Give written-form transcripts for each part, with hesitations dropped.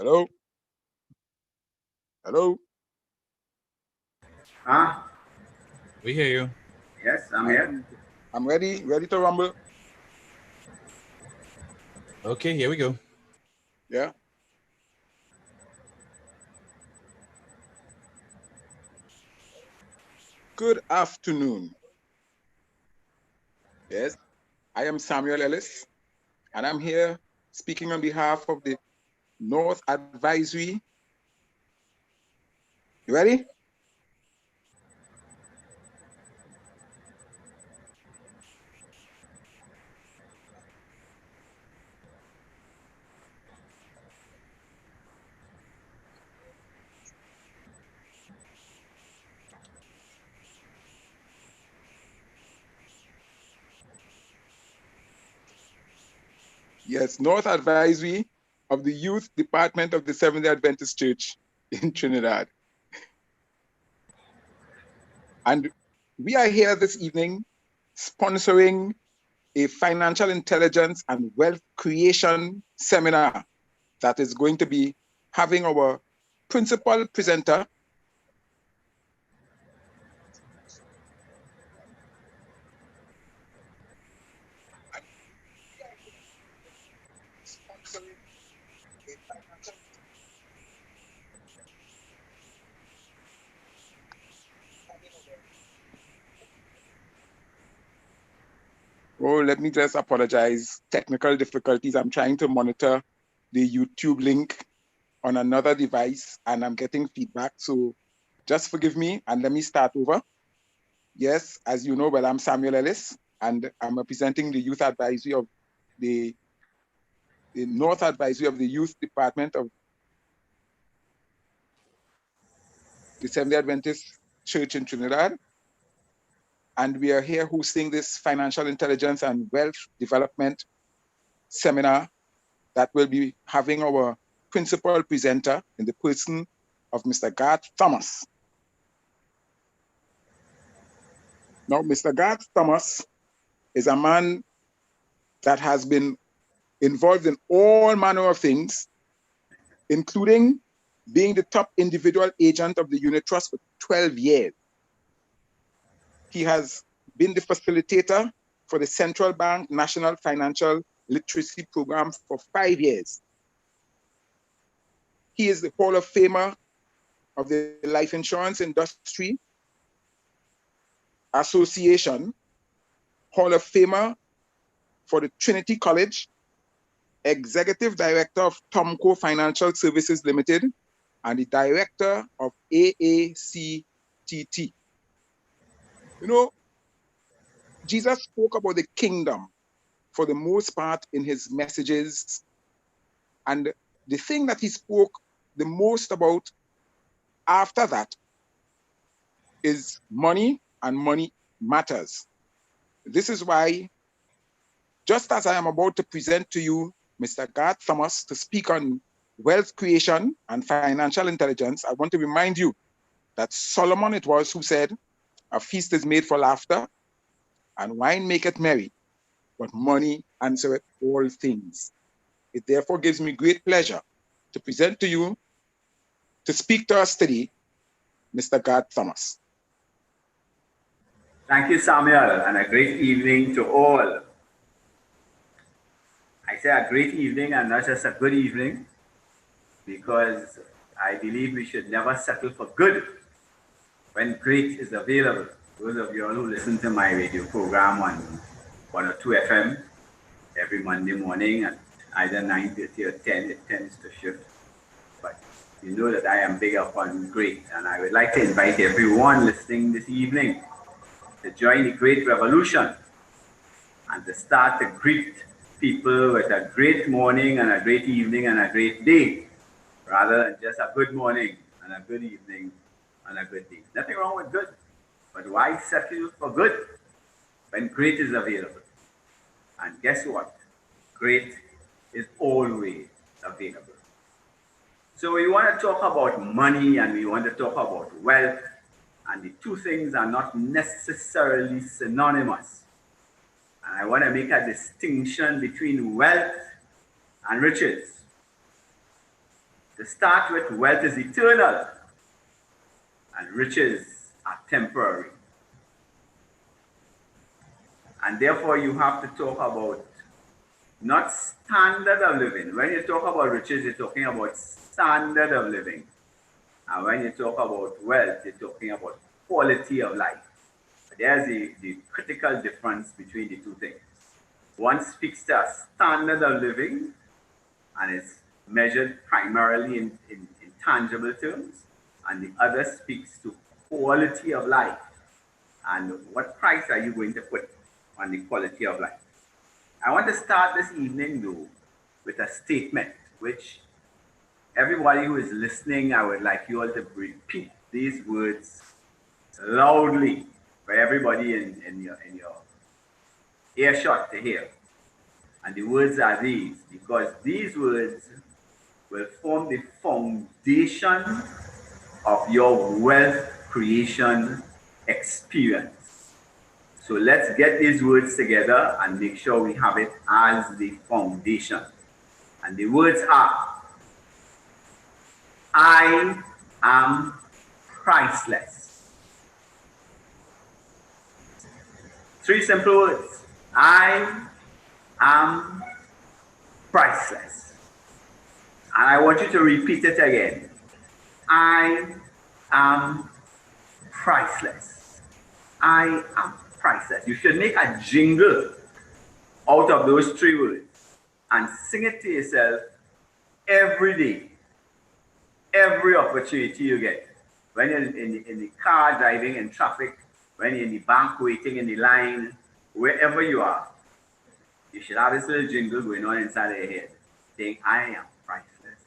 Hello? Hello? Huh? We hear you. Yes, I'm here. I'm ready to rumble. Okay, here we go. Yeah. Good afternoon. Yes, I am Samuel Ellis, and I'm here speaking on behalf of the North Advisory. You ready? Yes, North Advisory of the Youth Department of the Seventh-day Adventist Church in Trinidad. And we are here this evening sponsoring a financial intelligence and wealth creation seminar that is going to be having our principal presenter, oh, let me just apologize. Technical difficulties. I'm trying to monitor the YouTube link on another device and I'm getting feedback. So just forgive me and let me start over. Yes, as you know, well, I'm Samuel Ellis and I'm representing the Youth Advisory of the North Advisory of the Youth Department of the Seventh-day Adventist Church in Trinidad. And we are here hosting this financial intelligence and wealth development seminar that will be having our principal presenter in the person of Mr. Garth Thomas. Now, Mr. Garth Thomas is a man that has been involved in all manner of things, including being the top individual agent of the Unit Trust for 12 years. He has been the facilitator for the Central Bank National Financial Literacy Program for 5 years. He is the Hall of Famer of the Life Insurance Industry Association, Hall of Famer for the Trinity College, Executive Director of Tomco Financial Services Limited, and the Director of AACTT. You know, Jesus spoke about the kingdom for the most part in his messages. And the thing that he spoke the most about after that is money and money matters. This is why, just as I am about to present to you Mr. Garth Thomas to speak on wealth creation and financial intelligence, I want to remind you that Solomon it was who said, "A feast is made for laughter, and wine maketh merry, but money answereth all things." It therefore gives me great pleasure to present to you, to speak to us today, Mr. Garth Thomas. Thank you, Samuel, and a great evening to all. I say a great evening and not just a good evening, because I believe we should never settle for good when great is available. Those of you all who listen to my radio program on 102 FM every Monday morning at either 9:30 or 10, it tends to shift. But you know that I am big upon great, and I would like to invite everyone listening this evening to join the great revolution and to start to greet people with a great morning and a great evening and a great day, rather than just a good morning and a good evening and a good day. Nothing wrong with good, but why settle for good when great is available? And guess what? Great is always available. So we want to talk about money and we want to talk about wealth, and the two things are not necessarily synonymous. And I want to make a distinction between wealth and riches. To start with, wealth is eternal and riches are temporary. And therefore, you have to talk about not standard of living. When you talk about riches, you're talking about standard of living. And when you talk about wealth, you're talking about quality of life. There's the critical difference between the two things. One speaks to a standard of living and is measured primarily in tangible terms, and the other speaks to quality of life. And what price are you going to put on the quality of life? I want to start this evening, though, with a statement which everybody who is listening, I would like you all to repeat these words loudly for everybody in your earshot to hear. And the words are these, because these words will form the foundation of your wealth creation experience. So let's get these words together and make sure we have it as the foundation. And the words are, I am priceless. 3 simple words. I am priceless. And I want you to repeat it again. I am priceless. I am priceless. You should make a jingle out of those 3 words and sing it to yourself every day, every opportunity you get. When you're in the car driving in traffic, when you're in the bank waiting in the line, wherever you are, you should have this little jingle going on inside of your head, saying, I am priceless.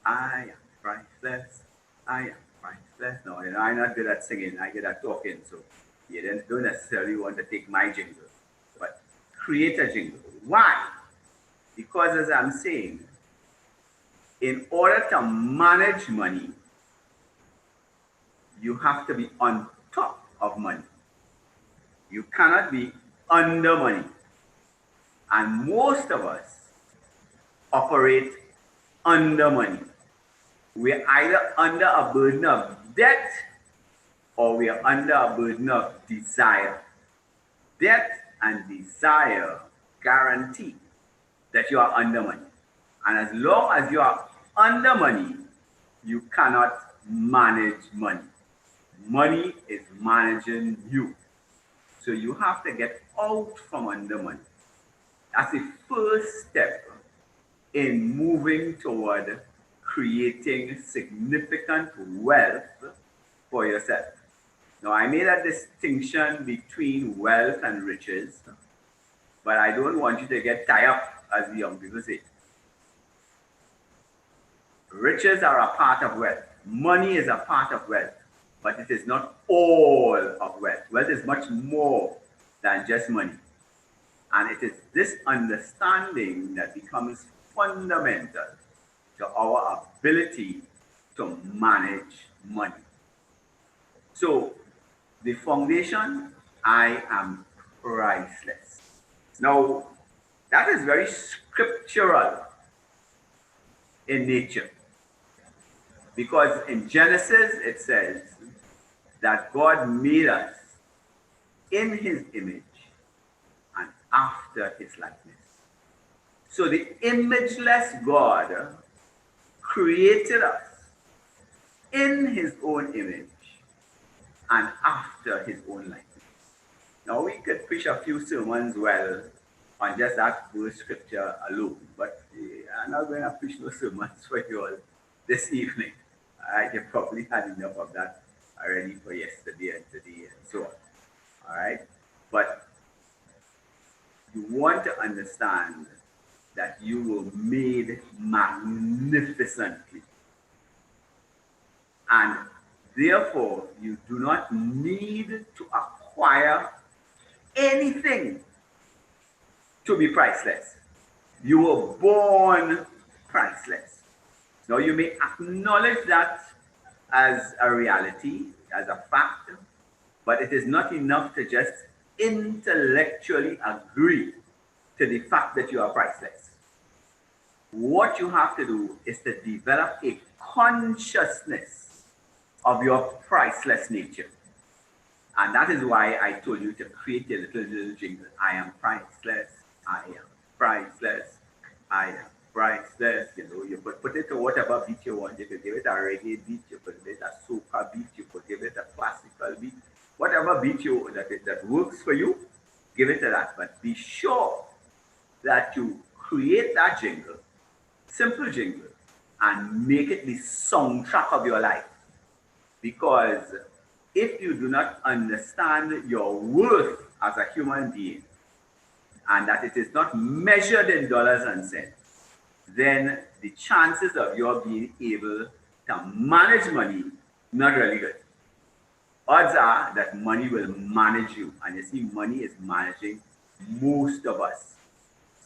I am priceless. I am priceless. No, I'm not good at singing. I'm good at talking. So you don't necessarily want to take my jingle, but create a jingle. Why? Because as I'm saying, in order to manage money, you have to be on top of money. You cannot be under money. And most of us operate under money. We're either under a burden of debt or we are under a burden of desire. Debt and desire guarantee that you are under money. And as long as you are under money, you cannot manage money. Money is managing you. So you have to get out from under money. That's the first step in moving toward creating significant wealth for yourself. Now, I made a distinction between wealth and riches, but I don't want you to get tied up, as the young people say. Riches are a part of wealth. Money is a part of wealth, but it is not all of wealth. Wealth is much more than just money. And it is this understanding that becomes fundamental to our ability to manage money. So, the foundation, I am priceless. Now, that is very scriptural in nature. Because in Genesis, it says that God made us in his image and after his likeness. So the imageless God created us in his own image and after his own likeness. Now we could preach a few sermons on just that verse scripture alone, but I'm not going to preach no sermons for you all this evening. You probably had enough of that already for yesterday and today and so on. All right? But you want to understand that you were made magnificently. And therefore, you do not need to acquire anything to be priceless. You were born priceless. Now, you may acknowledge that as a reality, as a fact, but it is not enough to just intellectually agree to the fact that you are priceless. what you have to do is to develop a consciousness of your priceless nature. And that is why I told you to create a little jingle. I am priceless. I am priceless. I am priceless. You know, you could put it to whatever beat you want. You could give it a reggae beat. You could give it a soca beat. You could give it a classical beat. Whatever beat you that works for you, give it to that. But be sure that you create that jingle, simple jingle, and make it the soundtrack of your life. Because if you do not understand your worth as a human being, and that it is not measured in dollars and cents, then the chances of your being able to manage money, not really good. Odds are that money will manage you. And you see, money is managing most of us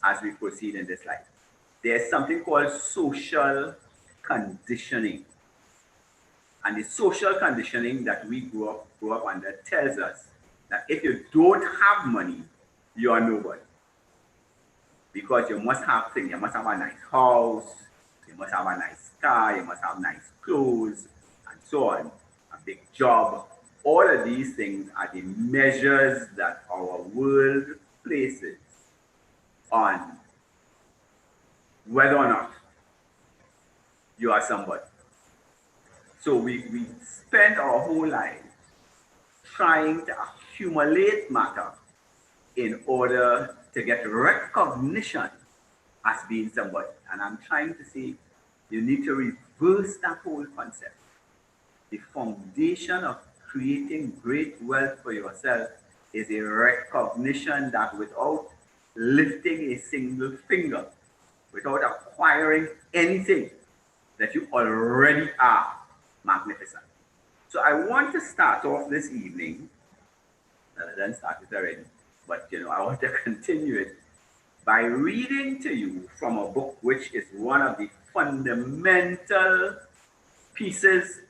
as we proceed in this life. There's something called social conditioning. And the social conditioning that we grew up under tells us that if you don't have money, you are nobody. Because you must have things. You must have a nice house, you must have a nice car, you must have nice clothes, and so on, a big job. All of these things are the measures that our world places on whether or not you are somebody. So we spend our whole lives trying to accumulate matter in order to get recognition as being somebody. And I'm trying to say you need to reverse that whole concept. The foundation of creating great wealth for yourself is a recognition that without lifting a single finger, without acquiring anything, that you already are magnificent. So I want to start off this evening, I didn't start it already, but I want to continue it by reading to you from a book which is one of the fundamental pieces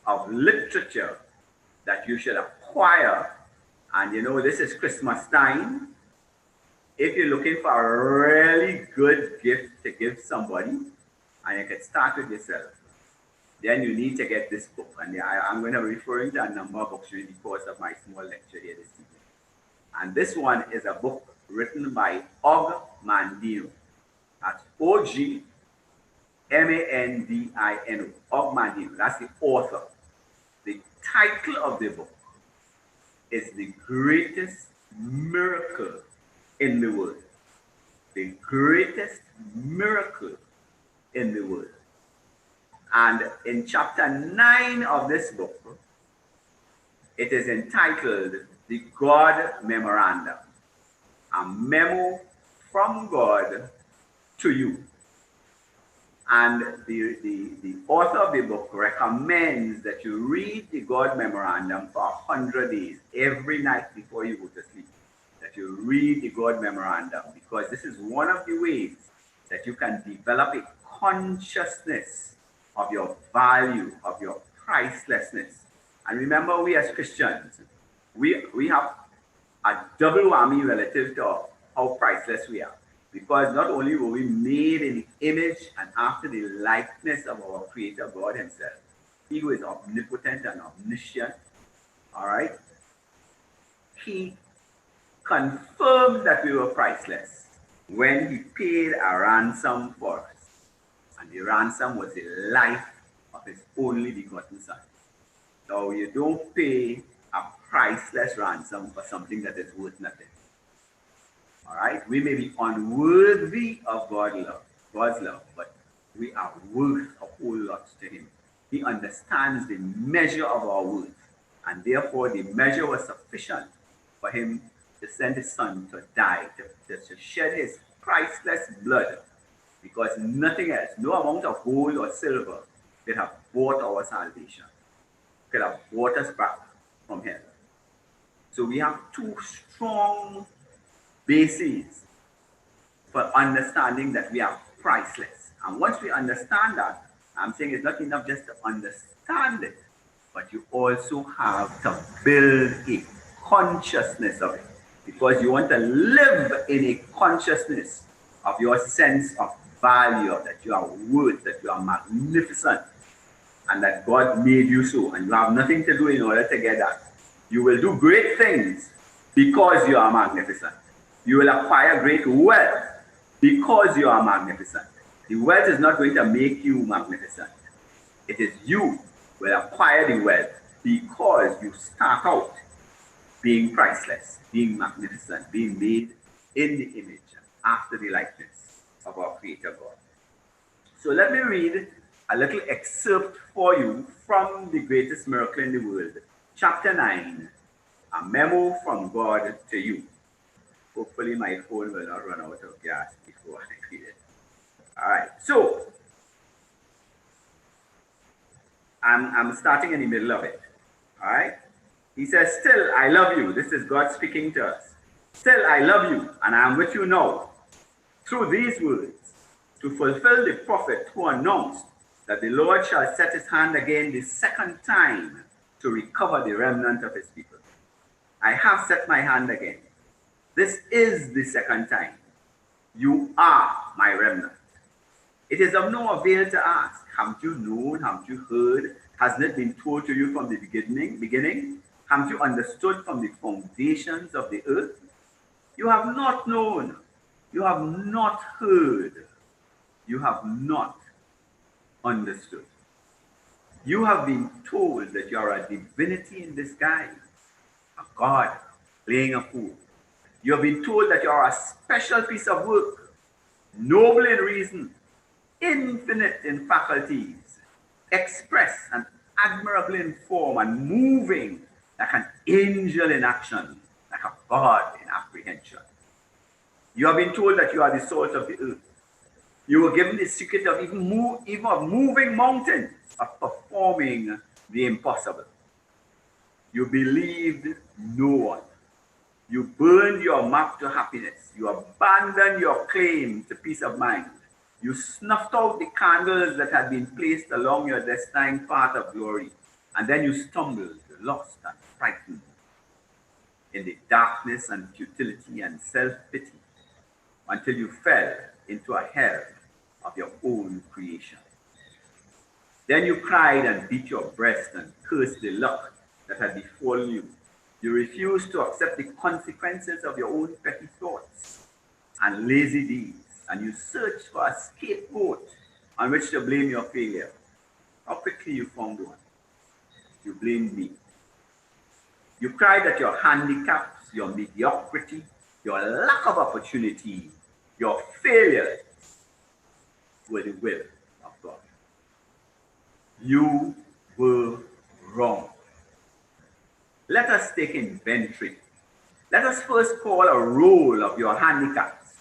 of literature that you should acquire. And this is Christmas time. If you're looking for a really good gift to give somebody, and you can start with yourself, then you need to get this book. And I'm going to be referring to a number of books during the course of my small lecture here this evening. And this one is a book written by Og Mandino. That's O-G-M-A-N-D-I-N-O. Og Mandino. That's the author. The title of the book is The Greatest Miracle in the World. The Greatest Miracle in the World. And in chapter 9 of this book, it is entitled The God Memorandum, a memo from God to you. And the author of the book recommends that you read the God Memorandum for 100 days, every night before you go to sleep, that you read the God Memorandum, because this is one of the ways that you can develop a consciousness of your value, of your pricelessness. And remember, we as Christians, we have a double whammy relative to how priceless we are. Because not only were we made in the image and after the likeness of our Creator God Himself, He who is omnipotent and omniscient, all right? He confirmed that we were priceless when He paid a ransom for us. And the ransom was the life of His only begotten Son. Now, you don't pay a priceless ransom for something that is worth nothing. All right? We may be unworthy of God's love, but we are worth a whole lot to Him. He understands the measure of our worth, and therefore the measure was sufficient for Him to send His Son to die, to shed His priceless blood, because nothing else, no amount of gold or silver could have bought our salvation, could have bought us back from hell. So we have two strong bases for understanding that we are priceless. And once we understand that, I'm saying it's not enough just to understand it, but you also have to build a consciousness of it, because you want to live in a consciousness of your sense of value, that you are worth, that you are magnificent, and that God made you so, and you have nothing to do in order to get that. You will do great things because you are magnificent. You will acquire great wealth because you are magnificent. The wealth is not going to make you magnificent. It is you will acquire the wealth because you start out being priceless, being magnificent, being made in the image and after the likeness of our Creator God. So let me read a little excerpt for you from The Greatest Miracle in the World, chapter 9, a memo from God to you. Hopefully my phone will not run out of gas before I read it. All right, so I'm starting in the middle of it. All right, he says, still I love you. This is God speaking to us. Still I love you, and I am with you now. Through these words, to fulfill the prophet who announced that the Lord shall set his hand again the second time to recover the remnant of his people. I have set my hand again. This is the second time. You are my remnant. It is of no avail to ask, haven't you known, haven't you heard, hasn't it been told to you from the beginning? Haven't you understood from the foundations of the earth? You have not known, you have not heard, you have not understood. You have been told that you are a divinity in disguise, a God playing a fool. You have been told that you are a special piece of work, noble in reason, infinite in faculties, express and admirable in form, and moving like an angel in action, like a God in apprehension. You have been told that you are the salt of the earth. You were given the secret of even of moving mountains, of performing the impossible. You believed no one. You burned your map to happiness. You abandoned your claim to peace of mind. You snuffed out the candles that had been placed along your destined path of glory. And then you stumbled, lost and frightened in the darkness and futility and self-pity until you fell into a hell of your own creation. Then you cried and beat your breast and cursed the luck that had befallen you. You refused to accept the consequences of your own petty thoughts and lazy deeds, and you searched for a scapegoat on which to blame your failure. How quickly you found one. You blamed me. You cried that your handicaps, your mediocrity, your lack of opportunity, your failures were the will of God. You were wrong. Let us take inventory. Let us first call a roll of your handicaps.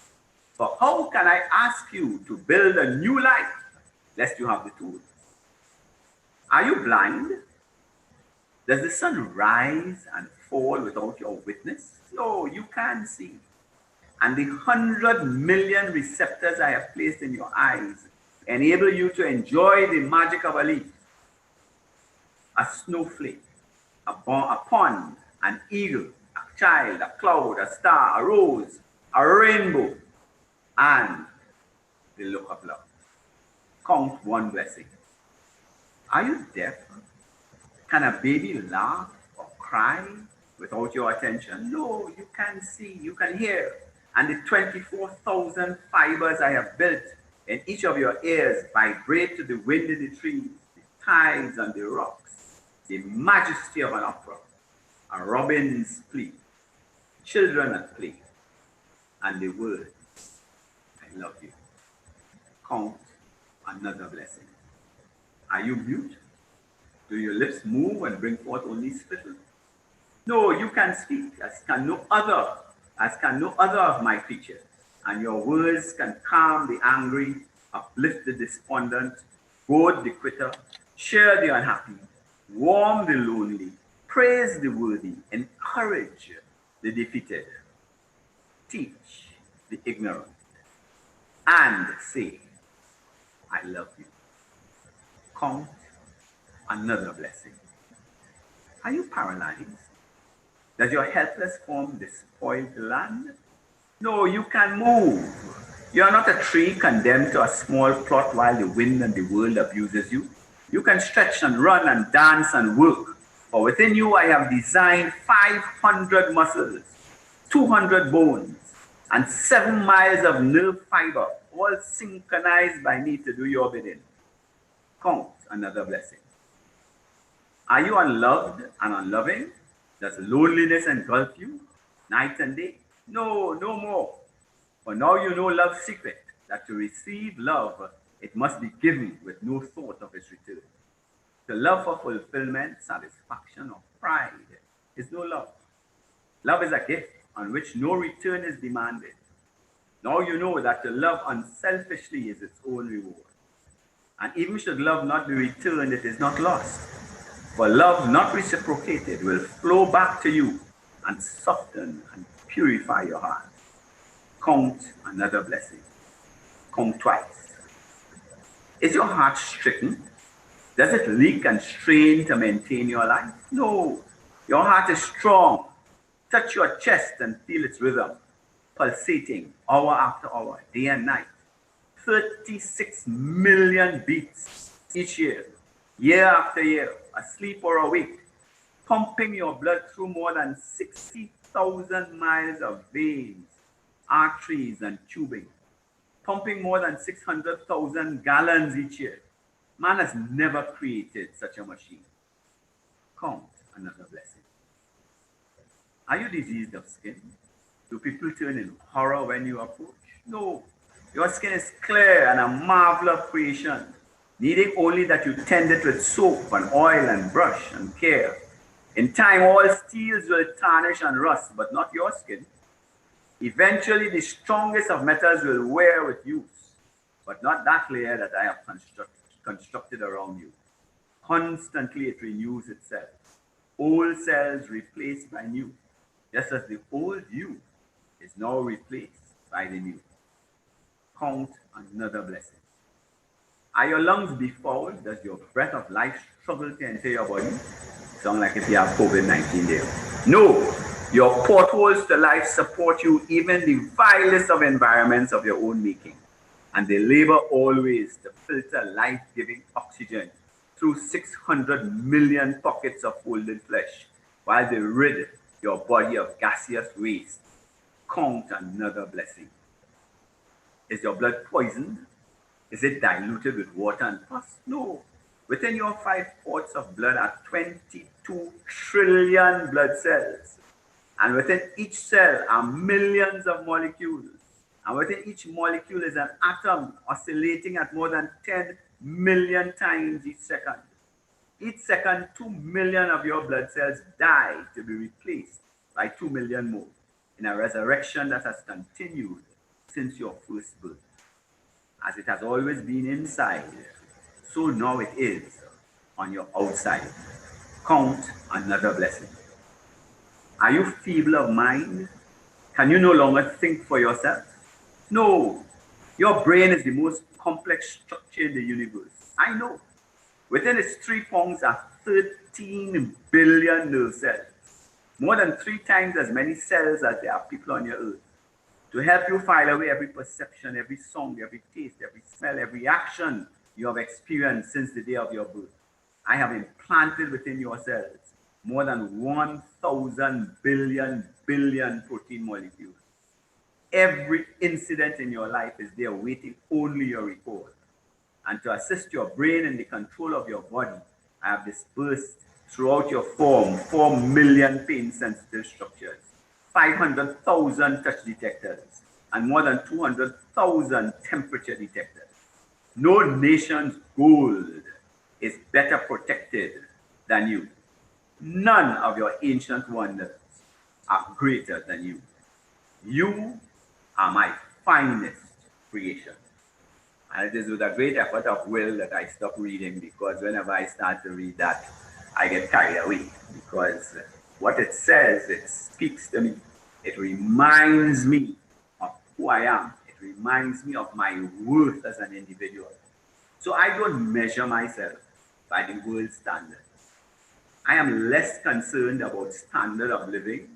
For how can I ask you to build a new life, lest you have the tools? Are you blind? Does the sun rise and fall without your witness? No, you can see. And the 100 million receptors I have placed in your eyes enable you to enjoy the magic of a leaf, a snowflake, a pond, an eagle, a child, a cloud, a star, a rose, a rainbow, and the look of love. Count one blessing. Are you deaf? Can a baby laugh or cry without your attention? No, you can see, you can hear. And the 24,000 fibers I have built in each of your ears vibrate to the wind in the trees, the tides on the rocks, the majesty of an opera, a robin's plea, children at play, and the words, I love you. Count another blessing. Are you mute? Do your lips move and bring forth only spittle? No, you can speak, as can no other of my creatures. And your words can calm the angry, uplift the despondent, goad the quitter, cheer the unhappy, warm the lonely, praise the worthy, encourage the defeated, teach the ignorant, and say, I love you. Count another blessing. Are you paralyzed? Does your helpless form despoil the land? No, you can move. You are not a tree condemned to a small plot while the wind and the world abuses you. You can stretch and run and dance and work. For within you I have designed 500 muscles, 200 bones, and 7 miles of nerve fiber, all synchronized by me to do your bidding. Count another blessing. Are you unloved and unloving? Does loneliness engulf you night and day? No, no more. For now you know love's secret, that to receive love, it must be given with no thought of its return. To love for fulfillment, satisfaction, or pride is no love. Love is a gift on which no return is demanded. Now you know that to love unselfishly is its own reward. And even should love not be returned, it is not lost. For love not reciprocated will flow back to you and soften and purify your heart. Count another blessing. Count twice. Is your heart stricken? Does it leak and strain to maintain your life? No. Your heart is strong. Touch your chest and feel its rhythm, pulsating hour after hour, day and night. 36 million beats each year, year after year, asleep or awake, pumping your blood through more than 60,000 miles of veins, arteries, and tubing, pumping more than 600,000 gallons each year. Man has never created such a machine. Count another blessing. Are you diseased of skin? Do people turn in horror when you approach? No. Your skin is clear and a marvel of creation, needing only that you tend it with soap and oil and brush and care. In time, all steels will tarnish and rust, but not your skin. Eventually, the strongest of metals will wear with use, but not that layer that I have constructed around you. Constantly, it renews itself. Old cells replaced by new, just as the old you is now replaced by the new. Count another blessing. Are your lungs befouled? Does your breath of life struggle to enter your body? Sound like if you have COVID-19 there. No, your portholes to life support you even the vilest of environments of your own making. And they labor always to filter life-giving oxygen through 600 million pockets of folded flesh, while they rid your body of gaseous waste. Count another blessing. Is your blood poisoned? Is it diluted with water and pus? No. Within your 5 quarts of blood are 22 trillion blood cells. And within each cell are millions of molecules. And within each molecule is an atom oscillating at more than 10 million times each second. Each second, 2 million of your blood cells die to be replaced by 2 million more in a resurrection that has continued since your first birth. As it has always been inside, so now it is on your outside. Count another blessing. Are you feeble of mind? Can you no longer think for yourself? No. Your brain is the most complex structure in the universe. I know. Within its 3 prongs are 13 billion nerve cells. More than 3 times as many cells as there are people on your earth. To help you file away every perception, every sound, every taste, every smell, every action you have experienced since the day of your birth. I have implanted within your cells more than 1,000 billion protein molecules. Every incident in your life is there waiting only your recall. And to assist your brain in the control of your body, I have dispersed throughout your form 4 million pain-sensitive structures, 500,000 touch detectors, and more than 200,000 temperature detectors. No nation's gold is better protected than you. None of your ancient wonders are greater than you. You are my finest creation. And it is with a great effort of will that I stop reading, because whenever I start to read that, I get carried away. Because what it says, it speaks to me. It reminds me of who I am. It reminds me of my worth as an individual. So I don't measure myself by the world's standards. I am less concerned about standard of living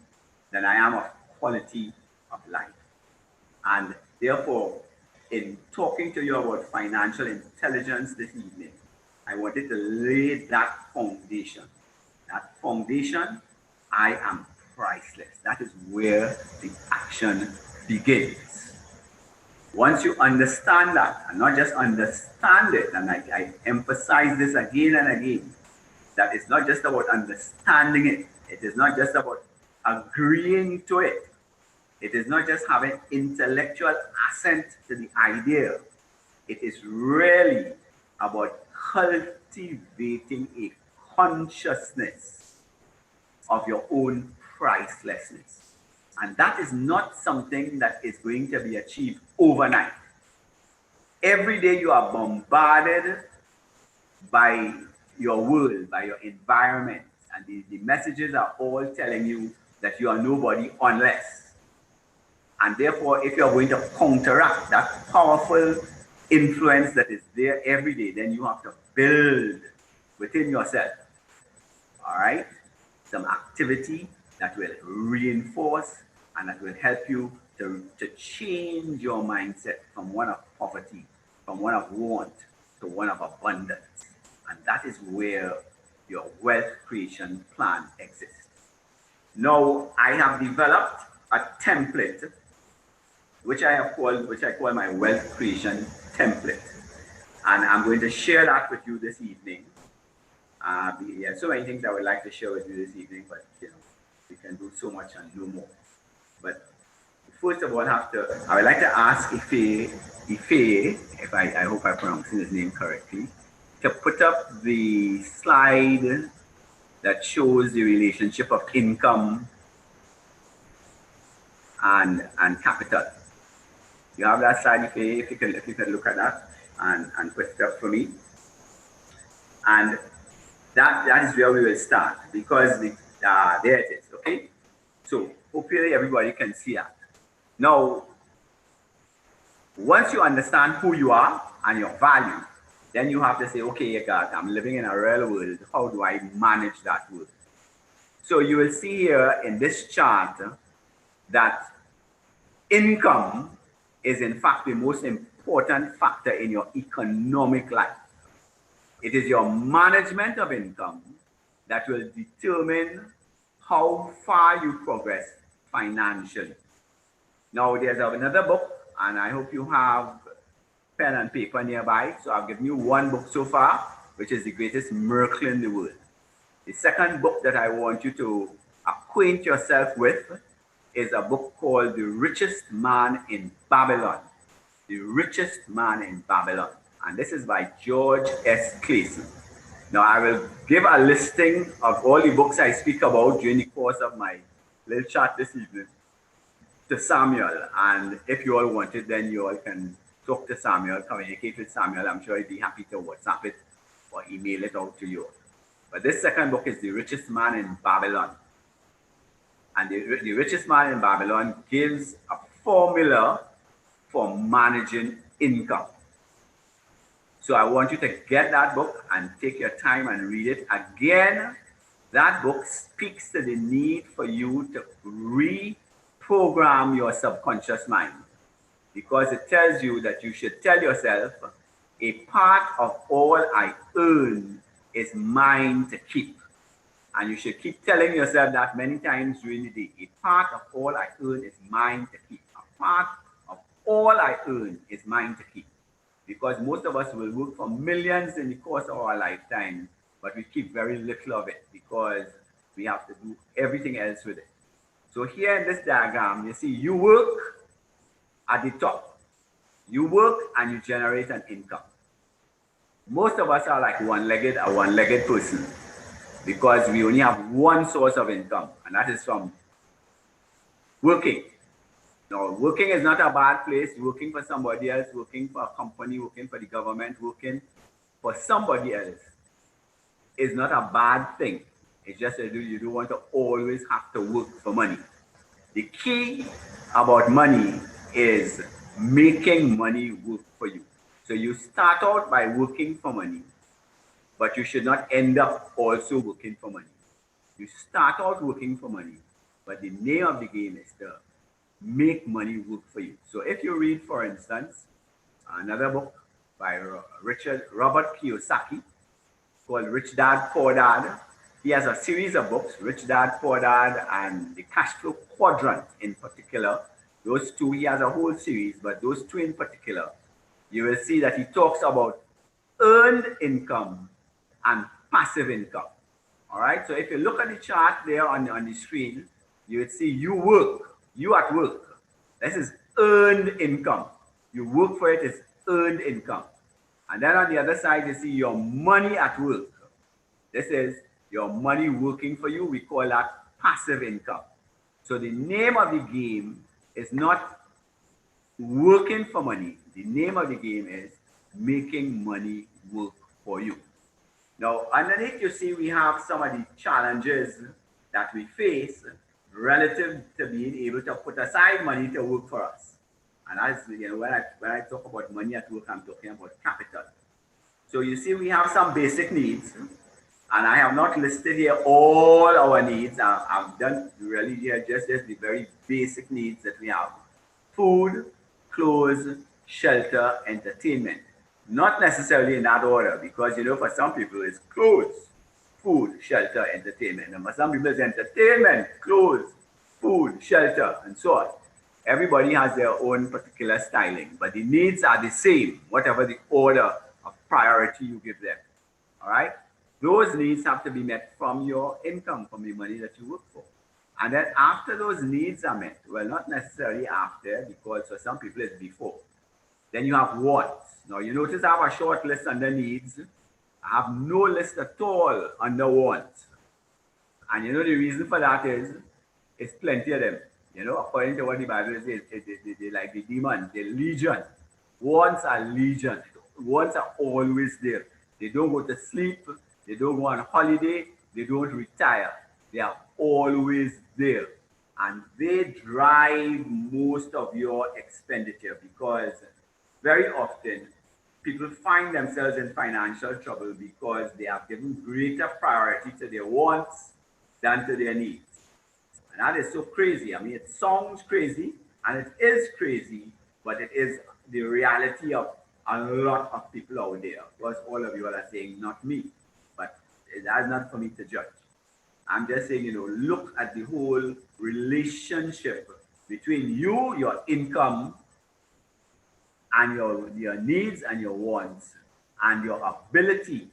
than I am of quality of life. And therefore, in talking to you about financial intelligence this evening, I wanted to lay that foundation. That foundation, I am priceless. That is where the action begins. Once you understand that, and not just understand it, and I emphasize this again and again, that it's not just about understanding it. It is not just about agreeing to it. It is not just having intellectual assent to the idea. It is really about cultivating a consciousness of your own pricelessness. And that is not something that is going to be achieved overnight. Every day you are bombarded by your world, by your environment, and the messages are all telling you that you are nobody unless. And therefore, if you're going to counteract that powerful influence that is there every day, then you have to build within yourself, all right, some activity that will reinforce and that will help you to change your mindset from one of poverty, from one of want to one of abundance. And that is where your wealth creation plan exists. Now, I have developed a template which I call my wealth creation template. And I'm going to share that with you this evening. There are so many things I would like to share with you this evening, but we can do so much and do more. But first of all, I would like to ask Ife, if I hope I'm pronouncing his name correctly, to put up the slide that shows the relationship of income and capital. You have that slide, Ife, if you can look at that and put it up for me. And that is where we will start, because there it is, okay? So hopefully everybody can see that. Now, once you understand who you are and your value, then you have to say, okay, God, I'm living in a real world. How do I manage that world? So you will see here in this chart that income is in fact the most important factor in your economic life. It is your management of income that will determine how far you progress financially. Now, there's another book, and I hope you have pen and paper nearby. So I've given you one book so far, which is The Greatest Miracle in the World. The second book that I want you to acquaint yourself with is a book called The Richest Man in Babylon. The Richest Man in Babylon. And this is by George S. Clason. Now, I will give a listing of all the books I speak about during the course of my little chat this evening to Samuel. And if you all want it, then you all can talk to Samuel, communicate with Samuel. I'm sure he'd be happy to WhatsApp it or email it out to you. But this second book is The Richest Man in Babylon. And the Richest Man in Babylon gives a formula for managing income. So I want you to get that book and take your time and read it. Again, that book speaks to the need for you to reprogram your subconscious mind, because it tells you that you should tell yourself, a part of all I earn is mine to keep. And you should keep telling yourself that many times during the day. A part of all I earn is mine to keep. A part of all I earn is mine to keep. Because most of us will work for millions in the course of our lifetime, but we keep very little of it because we have to do everything else with it. So here in this diagram, you see you work at the top. You work and you generate an income. Most of us are like a one-legged person, because we only have one source of income, and that is from working. Now, working is not a bad place. Working for somebody else, working for a company, working for the government, working for somebody else is not a bad thing. It's just that you don't want to always have to work for money. The key about money is making money work for you. So you start out by working for money, but you should not end up also working for money. You start out working for money, but the name of the game is to make money work for you. So if you read, for instance, another book by Robert Kiyosaki called Rich Dad Poor Dad. He has a series of books, Rich Dad Poor Dad and the Cash Flow Quadrant in particular. Those two, he has a whole series, but those two in particular, you will see that he talks about earned income and passive income. All right, so if you look at the chart there on the screen, you would see you work, you at work. This is earned income. You work for it, it's earned income. And then on the other side, you see your money at work. This is your money working for you. We call that passive income. So the name of the game is not working for money. The name of the game is making money work for you. Now, underneath, you see we have some of the challenges that we face relative to being able to put aside money to work for us. And as you know, when I talk about money at work, I'm talking about capital. So you see, we have some basic needs, and I have not listed here all our needs. I've done really here just the very basic needs that we have: food, clothes, shelter, entertainment. Not necessarily in that order, because you know, for some people it's clothes, food, shelter, entertainment. And for some people it's entertainment, clothes, food, shelter, and so on. Everybody has their own particular styling, but the needs are the same, whatever the order of priority you give them. All right? Those needs have to be met from your income, from the money that you work for. And then after those needs are met, well, not necessarily after, because for some people it's before. Then you have wants. Now you notice I have a short list under needs. I have no list at all under wants. And you know the reason for that is, it's plenty of them. You know, according to what the Bible says, they like the demons, they're legion. Wants are legion. Wants are always there. They don't go to sleep. They don't go on holiday. They don't retire. They are always there. And they drive most of your expenditure, because very often people find themselves in financial trouble because they have given greater priority to their wants than to their needs. And that is so crazy. I mean, it sounds crazy, and it is crazy, but it is the reality of a lot of people out there. Of course, all of you are saying, not me, but that's not for me to judge. I'm just saying, you know, look at the whole relationship between you, your income, and your needs and your wants, and your ability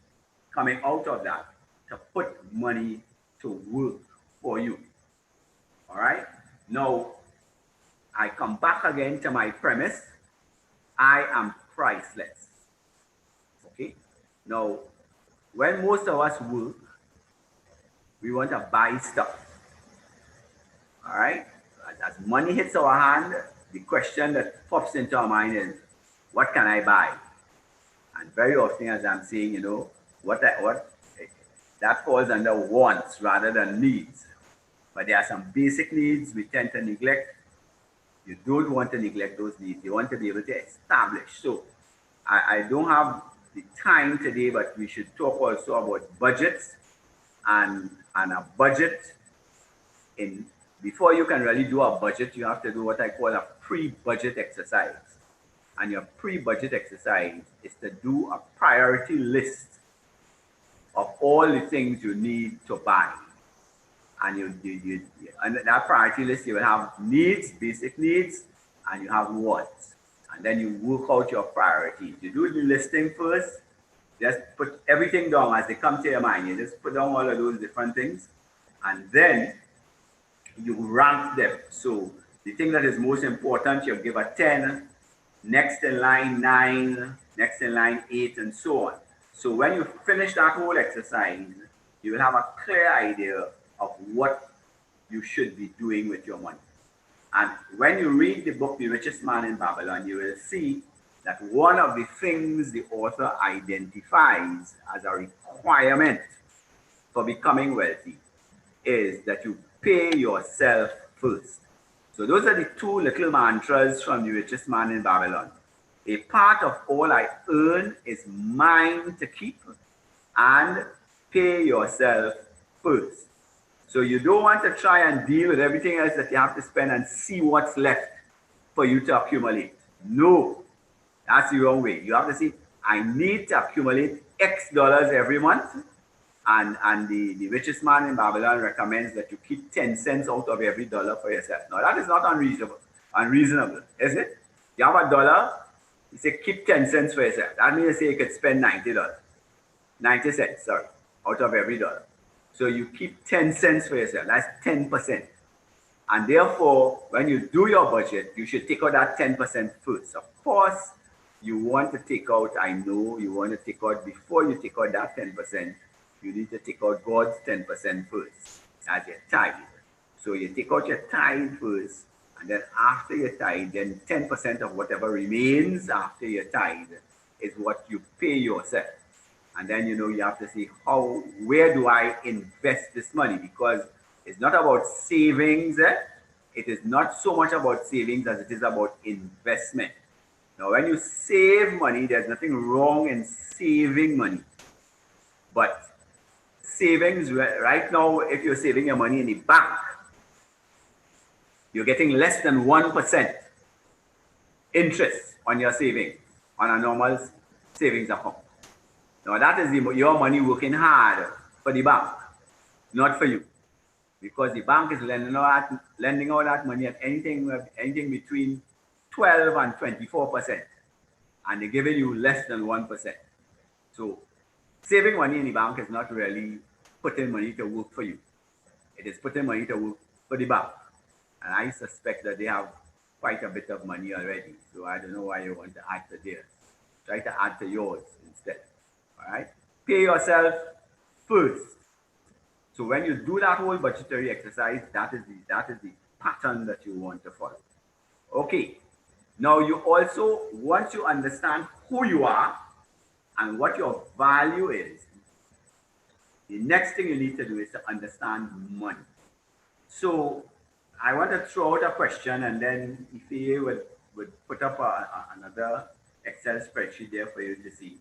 coming out of that to put money to work for you. All right? Now, I come back again to my premise. I am priceless. Okay? Now, when most of us work, we want to buy stuff. All right? As money hits our hand, the question that pops into our mind is, what can I buy? And very often, as I'm saying, you know, what that falls under wants rather than needs. But there are some basic needs we tend to neglect. You don't want to neglect those needs. You want to be able to establish. So I don't have the time today, but we should talk also about budgets and a budget. Before you can really do a budget, you have to do what I call a pre-budget exercise. And your pre-budget exercise is to do a priority list of all the things you need to buy. And and that priority list, you will have needs, basic needs, and you have wants. And then you work out your priorities. You do the listing first, just put everything down as they come to your mind. You just put down all of those different things, and then you rank them. So the thing that is most important, you give a 10, next in line 9, next in line 8, and so on. So when you finish that whole exercise, you will have a clear idea of what you should be doing with your money. And when you read the book, The Richest Man in Babylon, you will see that one of the things the author identifies as a requirement for becoming wealthy is that you pay yourself first. So those are the two little mantras from The Richest Man in Babylon. A part of all I earn is mine to keep, and pay yourself first. So you don't want to try and deal with everything else that you have to spend and see what's left for you to accumulate. No, That's the wrong way. You have to see, I need to accumulate X dollars every month. And the richest man in Babylon recommends that you keep 10 cents out of every dollar for yourself. Now, that is not unreasonable, is it? You have a dollar, you say keep 10 cents for yourself. That means you say you could spend $90. 90 cents, sorry, out of every dollar. So you keep 10 cents for yourself. That's 10%. And therefore, when you do your budget, you should take out that 10% first. Of course, you want to take out, I know you want to take out, before you take out that 10%, you need to take out God's 10% first, as your tithe. So you take out your tithe first, and then after your tithe, then 10% of whatever remains after your tithe is what you pay yourself. And then, you know, you have to see where do I invest this money? Because it's not about savings. It is not so much about savings as it is about investment. Now, when you save money, there's nothing wrong in saving money. But savings, right now, if you're saving your money in the bank, you're getting less than 1% interest on your savings on a normal savings account. Now, that is your money working hard for the bank, not for you. Because the bank is lending out that money at anything between 12 and 24%. And they're giving you less than 1%. So saving money in the bank is not really putting money to work for you. It is putting money to work for the bank. And I suspect that they have quite a bit of money already. So I don't know why you want to add to theirs. Try to add to yours instead. All right? Pay yourself first. So when you do that whole budgetary exercise, that is the pattern that you want to follow. Okay. Now you also, once you understand who you are and what your value is, the next thing you need to do is to understand money. So I want to throw out a question, and then Ife would put up another Excel spreadsheet there for you to see.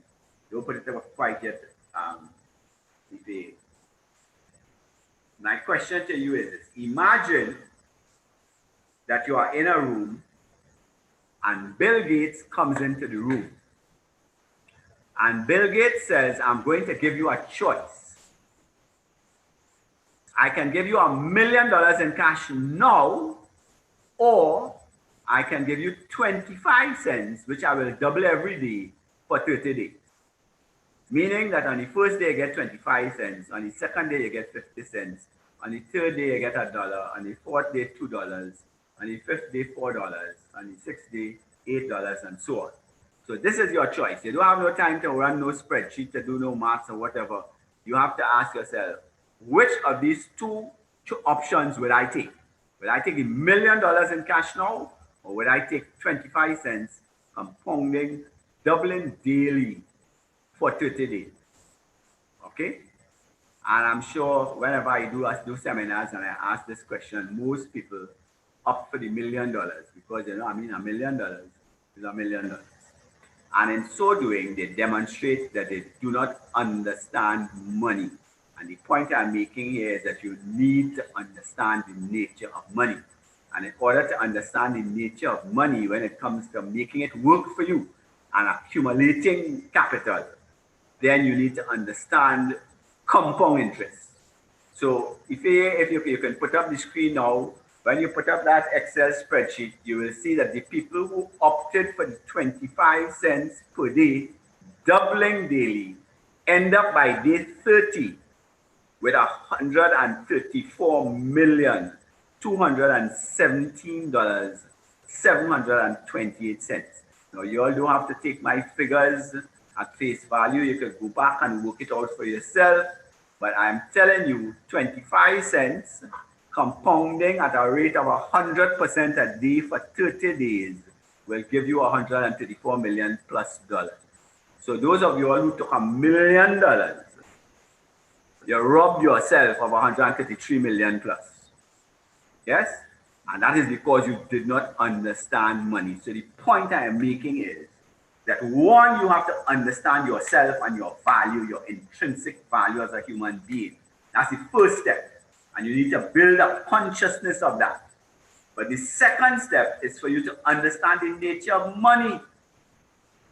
Don't put it up quite yet, Ife. My question to you is this. Imagine that you are in a room and Bill Gates comes into the room. And Bill Gates says, I'm going to give you a choice. I can give you $1 million in cash now, or I can give you 25 cents, which I will double every day for 30 days. Meaning that on the first day you get 25 cents, on the second day you get 50 cents, on the third day you get $1, on the fourth day $2, on the fifth day $4, on the sixth day $8, and so on. So this is your choice. You don't have no time to run no spreadsheet, to do no maths or whatever. You have to ask yourself, which of these two options would I take? Would I take $1 million in cash now, or would I take 25 cents compounding, doubling daily for 30 days? Okay? And I'm sure whenever I do seminars and I ask this question, most people opt for the $1 million, because, you know, I mean, $1 million is $1 million. And in so doing, they demonstrate that they do not understand money. And the point I'm making here is that you need to understand the nature of money. And in order to understand the nature of money, when it comes to making it work for you and accumulating capital, then you need to understand compound interest. So if you can put up the screen now, when you put up that Excel spreadsheet, you will see that the people who opted for the 25 cents per day, doubling daily, end up by day 30 with $134,217,728. Now, you all don't have to take my figures at face value. You can go back and work it out for yourself. But I'm telling you, 25 cents compounding at a rate of 100% a day for 30 days will give you $134 million plus. So those of you all who took $1 million, you robbed yourself of 133 million plus. Yes? And that is because you did not understand money. So the point I am making is that, one, you have to understand yourself and your value, your intrinsic value as a human being. That's the first step. And you need to build a consciousness of that. But the second step is for you to understand the nature of money.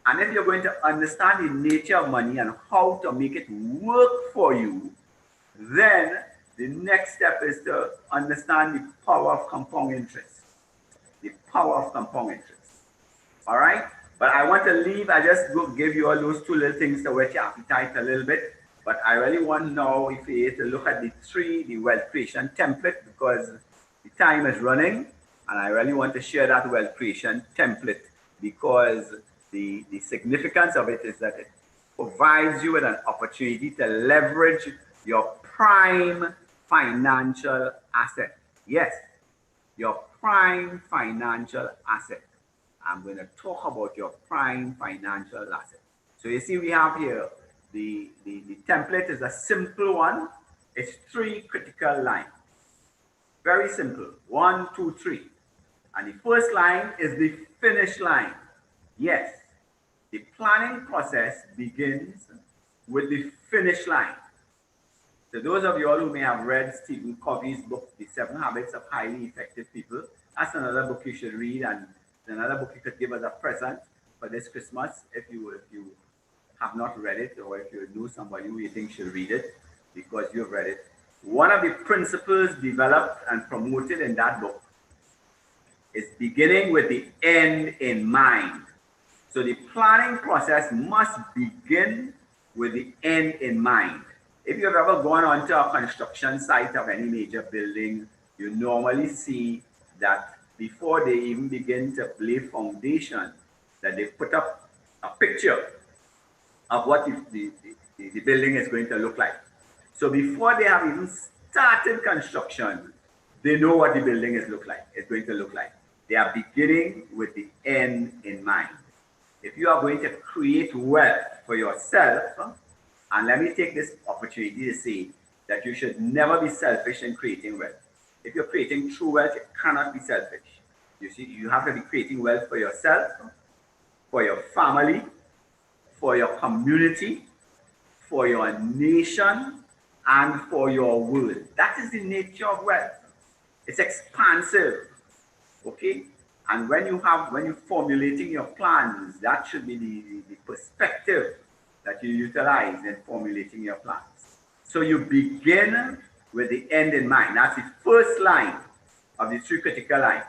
And if you're going to understand the nature of money and how to make it work for you, then the next step is to understand the power of compound interest. The power of compound interest. All right? But I want to leave, I just give you all those two little things to whet your appetite a little bit. But I really want now, if you to look at the wealth creation template, because the time is running, and I really want to share that wealth creation template, because the significance of it is that it provides you with an opportunity to leverage your prime financial asset. Yes, your prime financial asset. I'm going to talk about your prime financial asset. So you see, we have here the template is a simple one. It's 3 critical lines. Very simple. 1, 2, 3. And the first line is the finish line. Yes, the planning process begins with the finish line. So those of you all who may have read Stephen Covey's book, The 7 Habits of Highly Effective People, that's another book you should read, and another book you could give as a present for this Christmas if you have not read it, or if you know somebody who you think should read it because you've read it. One of the principles developed and promoted in that book is beginning with the end in mind. So the planning process must begin with the end in mind. If you've ever gone onto a construction site of any major building, you normally see that before they even begin to lay foundation, that they put up a picture of what the building is going to look like. So before they have even started construction, they know what the building is going to look like. They are beginning with the end in mind. If you are going to create wealth for yourself, and let me take this opportunity to say that you should never be selfish in creating wealth. If you're creating true wealth, you cannot be selfish. You see, you have to be creating wealth for yourself, for your family, for your community, for your nation, and for your world. That is the nature of wealth. It's expansive, okay? And when you're formulating your plans, that should be the perspective that you utilize in formulating your plans. So you begin with the end in mind. That's the first line of the 3 critical lines.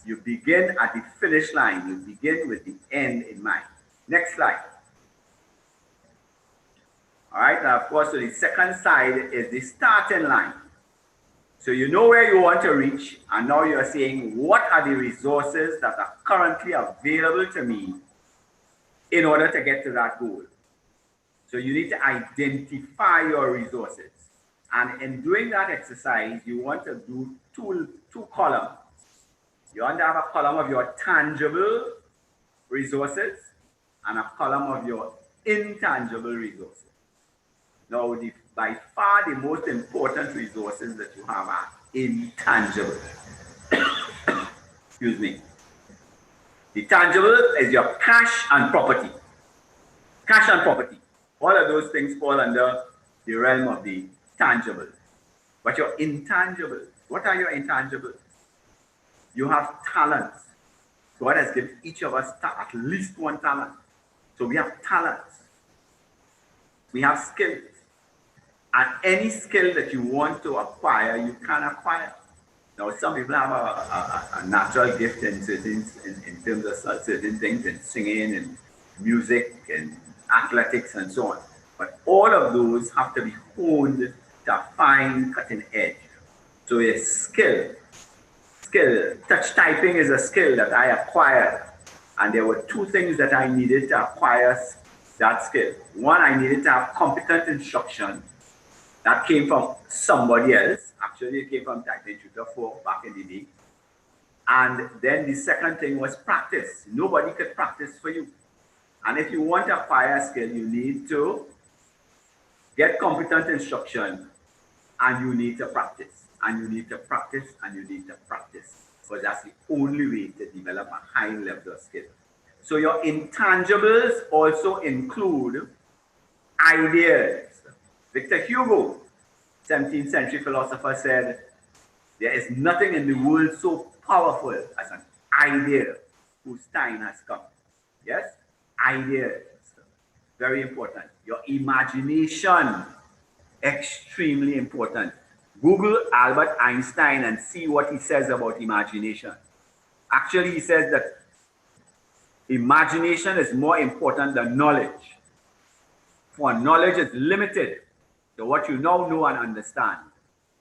You begin at the finish line. You begin with the end in mind. Next slide. All right, now of course, so the second side is the starting line. So you know where you want to reach, and now you're saying, what are the resources that are currently available to me in order to get to that goal? So you need to identify your resources. And in doing that exercise, you want to do two columns. You want to have a column of your tangible resources and a column of your intangible resources. Now, by far the most important resources that you have are intangible. Excuse me. The tangible is your cash and property. Cash and property. All of those things fall under the realm of the tangible. But your intangibles, what are your intangibles? You have talents. God has given each of us at least one talent. So we have talents. We have skills. And any skill that you want to acquire, you can acquire. Now, some people have a natural gift in terms of certain things, in singing and music and athletics and so on. But all of those have to be honed to a fine cutting edge. So a skill. Touch typing is a skill that I acquired. And there were 2 things that I needed to acquire that skill. One, I needed to have competent instruction. That came from somebody else. Actually, it came from Typing Tutor 4 back in the day. And then the second thing was practice. Nobody could practice for you. And if you want to acquire a skill, you need to get competent instruction, and you need to practice. And you need to practice, and you need to practice. Because that's the only way to develop a high level of skill. So your intangibles also include ideas. Victor Hugo, 17th century philosopher, said, there is nothing in the world so powerful as an idea whose time has come. Yes? ideas, very important. Your imagination, extremely important. Google Albert Einstein and see what he says about imagination. Actually, he says that imagination is more important than knowledge. For knowledge is limited to what you now know and understand.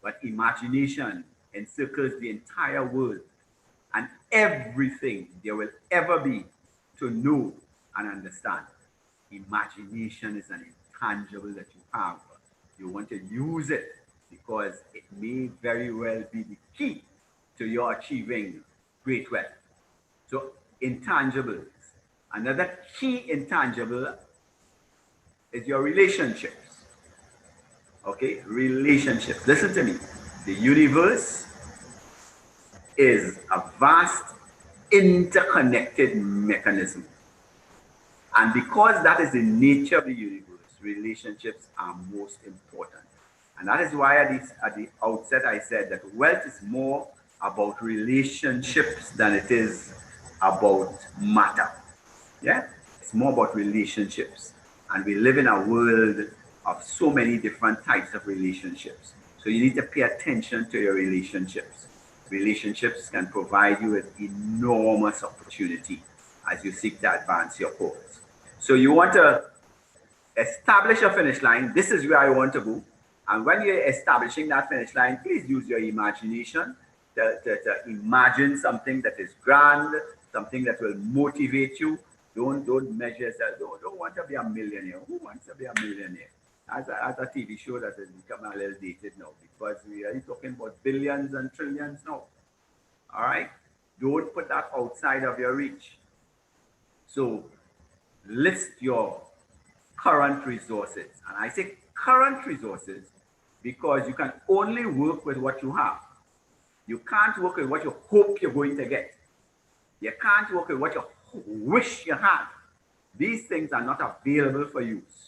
But imagination encircles the entire world and everything there will ever be to know and understand. Imagination is an intangible that you have. You want to use it because it may very well be the key to your achieving great wealth. So intangibles. Another key intangible is your relationships. Okay, relationships. Listen to me. The universe is a vast interconnected mechanism. And because that is the nature of the universe, relationships are most important. And that is why at the outset I said that wealth is more about relationships than it is about matter. Yeah? It's more about relationships. And we live in a world of so many different types of relationships. So you need to pay attention to your relationships. Relationships can provide you with enormous opportunity as you seek to advance your cause. So you want to establish a finish line. This is where I want to go. And when you're establishing that finish line, please use your imagination to imagine something that is grand, something that will motivate you. Don't measure yourself. Don't want to be a millionaire. Who wants to be a millionaire? As a TV show that has become a little dated now because we are talking about billions and trillions now. All right? Don't put that outside of your reach. So list your current resources. And I say current resources because you can only work with what you have. You can't work with what you hope you're going to get. You can't work with what you wish you had. These things are not available for use.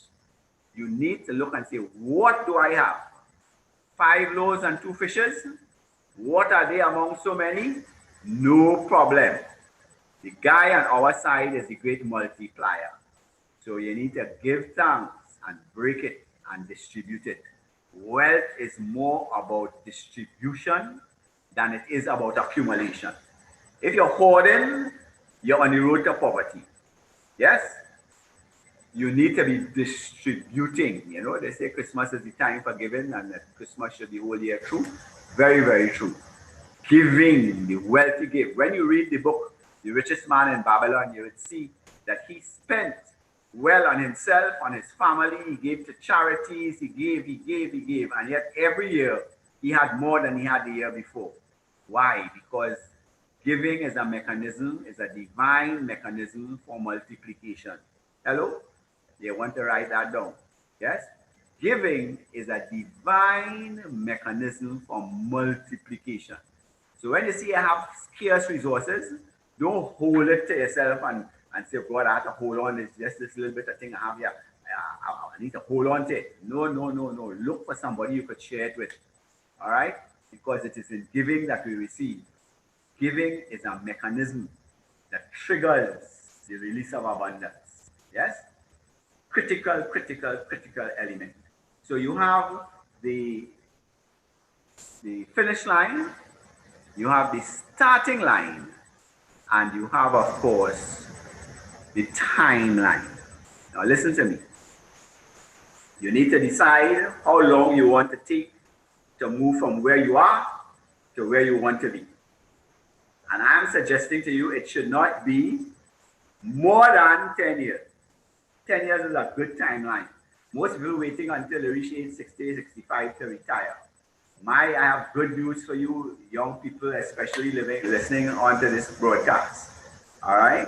You need to look and say, what do I have? 5 loaves and 2 fishes? What are they among so many? No problem. The guy on our side is the great multiplier. So you need to give thanks and break it and distribute it. Wealth is more about distribution than it is about accumulation. If you're hoarding, you're on the road to poverty. Yes? You need to be distributing. You know, they say Christmas is the time for giving and that Christmas should be whole year through. Very, very true. Giving, the wealthy give. When you read the book, The Richest Man in Babylon, you would see that he spent well on himself, on his family. He gave to charities. He gave. And yet every year he had more than he had the year before. Why? Because giving is a mechanism, is a divine mechanism for multiplication. Hello? You want to write that down? Yes? Giving is a divine mechanism for multiplication. So when you see you have scarce resources, don't hold it to yourself and say, God, I have to hold on. It's just this little bit of thing I have here. I need to hold on to it. No. Look for somebody you could share it with. All right? Because it is in giving that we receive. Giving is a mechanism that triggers the release of abundance. Yes? Critical element. So you have the finish line, you have the starting line, and you have, of course, the timeline. Now listen to me. You need to decide how long you want to take to move from where you are to where you want to be. And I'm suggesting to you it should not be more than 10 years. 10 years is a good timeline. Most people waiting until they reach age 60, 65 to retire. I have good news for you, young people, especially listening onto this broadcast. All right?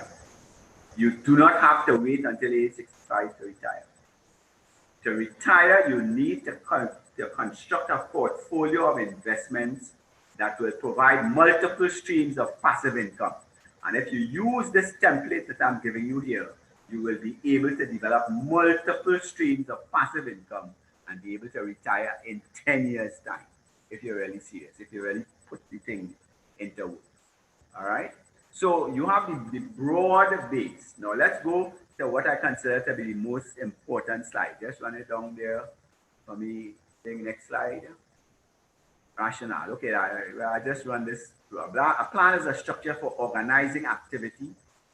You do not have to wait until age 65 to retire. To retire, you need to construct a portfolio of investments that will provide multiple streams of passive income. And if you use this template that I'm giving you here, you will be able to develop multiple streams of passive income and be able to retire in 10 years' time, if you're really serious, if you really put the thing into work. All right? So you have the broad base. Now let's go to what I consider to be the most important slide. Just run it down there for me. Next slide. Rationale. Okay, I just run this. A plan is a structure for organizing activity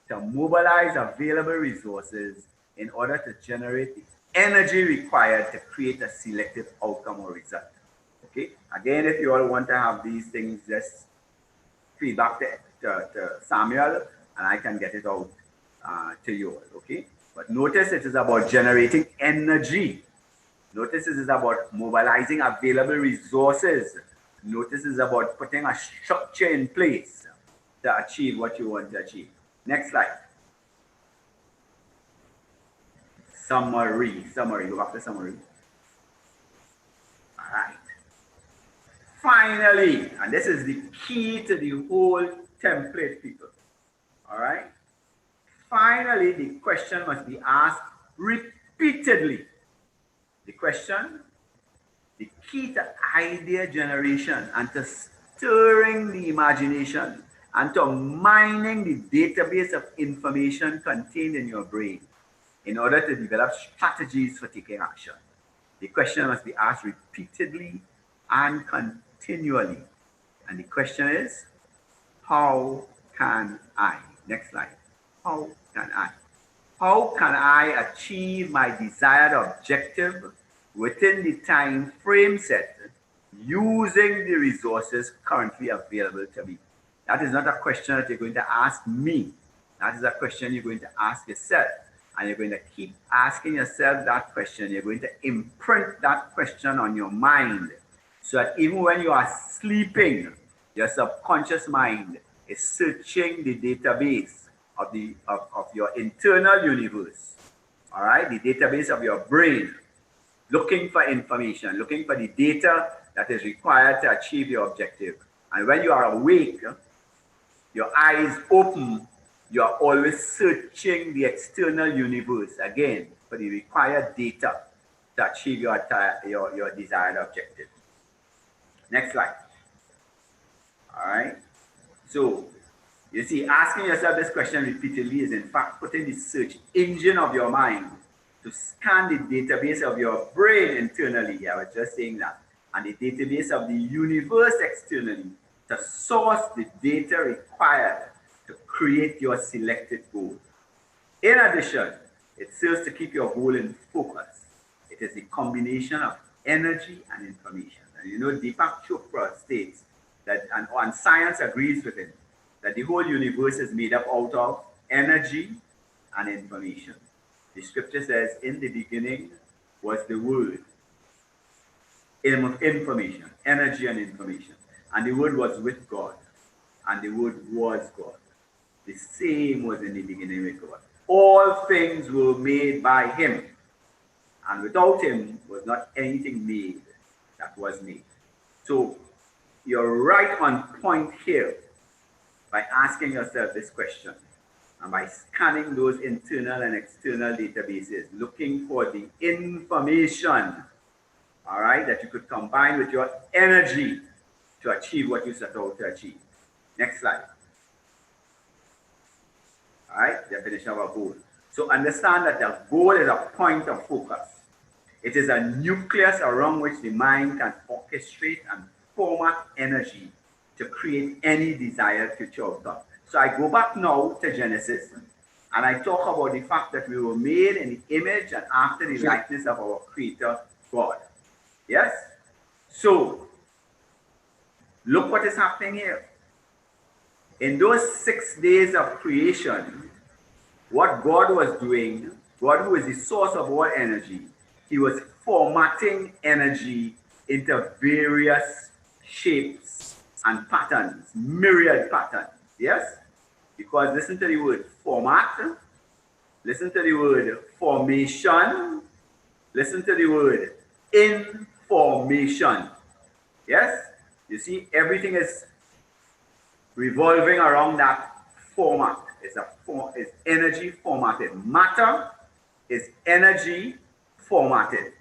to mobilize available resources in order to generate the energy required to create a selected outcome or result. Okay, again, if you all want to have these things, just feedback to Samuel and I can get it out to you all. Okay, but notice it is about generating energy. Notice this is about mobilizing available resources. Notice this is about putting a structure in place to achieve what you want to achieve. Next slide. Summary. Go back to summary. All right. Finally, and this is the key to the whole template, people. All right. Finally, the question must be asked repeatedly. The question, the key to idea generation and to stirring the imagination and to mining the database of information contained in your brain in order to develop strategies for taking action. The question must be asked repeatedly and continually. And the question is, how can I? Next slide. How can I? How can I achieve my desired objective within the time frame set using the resources currently available to me? That is not a question that you're going to ask me. That is a question you're going to ask yourself. And you're going to keep asking yourself that question. You're going to imprint that question on your mind so that even when you are sleeping, your subconscious mind is searching the database of your internal universe, all right, the database of your brain, looking for information, looking for the data that is required to achieve your objective. And when you are awake, your eyes open, you are always searching the external universe again for the required data to achieve your desired objective. Next slide. All right. So you see, asking yourself this question repeatedly is in fact putting the search engine of your mind to scan the database of your brain internally. I was just saying that. And the database of the universe externally to source the data required to create your selected goal. In addition, it serves to keep your goal in focus. It is a combination of energy and information. And you know, Deepak Chopra states that, and science agrees with him, that the whole universe is made up out of energy and information. The scripture says, in the beginning was the word, information, energy and information. And the word was with God, and the word was God. The same was in the beginning with God. All things were made by him, and without him was not anything made that was made. So you're right on point here by asking yourself this question and by scanning those internal and external databases, looking for the information, all right, that you could combine with your energy to achieve what you set out to achieve. Next slide. All right, definition of a goal. So understand that the goal is a point of focus. It is a nucleus around which the mind can orchestrate and format energy to create any desired future outcome. So I go back now to Genesis and I talk about the fact that we were made in the image and after the likeness of our Creator God. Yes? So look what is happening here. In those 6 days of creation, what God was doing, God who is the source of all energy, he was formatting energy into various shapes and patterns, myriad patterns. Yes? Because listen to the word format, listen to the word formation, listen to the word information. Yes? You see, everything is revolving around that format. It's energy formatted. Matter is energy formatted.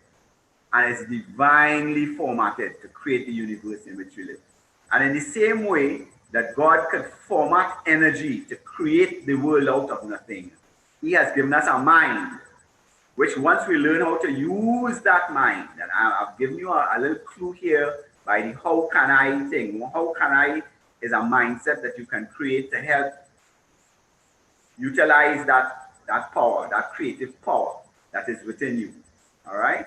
And it's divinely formatted to create the universe in which we live. And in the same way that God could format energy to create the world out of nothing, He has given us a mind, which once we learn how to use that mind, and I've given you a little clue here by the how can I thing. How can I is a mindset that you can create to help utilize that power, that creative power that is within you. All right?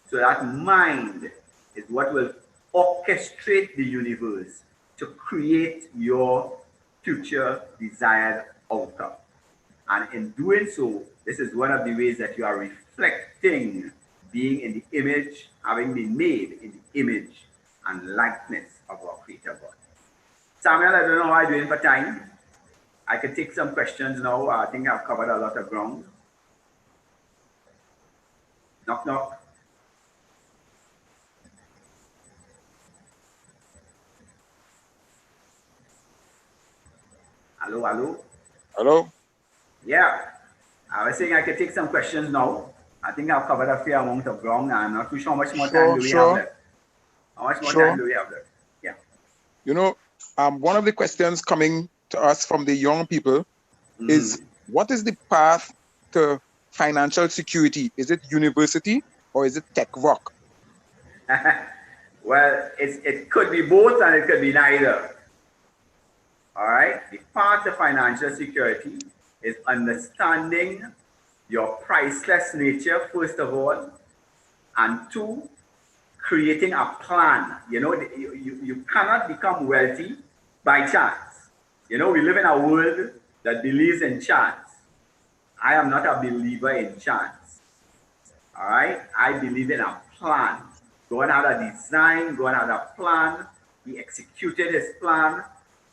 So that mind is what will orchestrate the universe to create your future desired outcome. And in doing so, this is one of the ways that you are reflecting being in the image, having been made in the image and likeness of our Creator God. Samuel, I don't know how I'm doing for time. I could take some questions now. I think I've covered a lot of ground. Knock, knock. Hello, hello. Hello? Yeah, I was saying I could take some questions now. I think I've covered a fair amount of ground. I'm not too sure how much more time do we have left. How much more time do we have left? Yeah. You know, one of the questions coming to us from the young people is, what is the path to financial security? Is it university or is it tech rock? Well, it could be both and it could be neither. All right. The path to financial security is understanding your priceless nature, first of all, and two, creating a plan. You know, you cannot become wealthy by chance. You know, we live in a world that believes in chance. I am not a believer in chance. All right? I believe in a plan. God had a design, God had a plan. He executed his plan.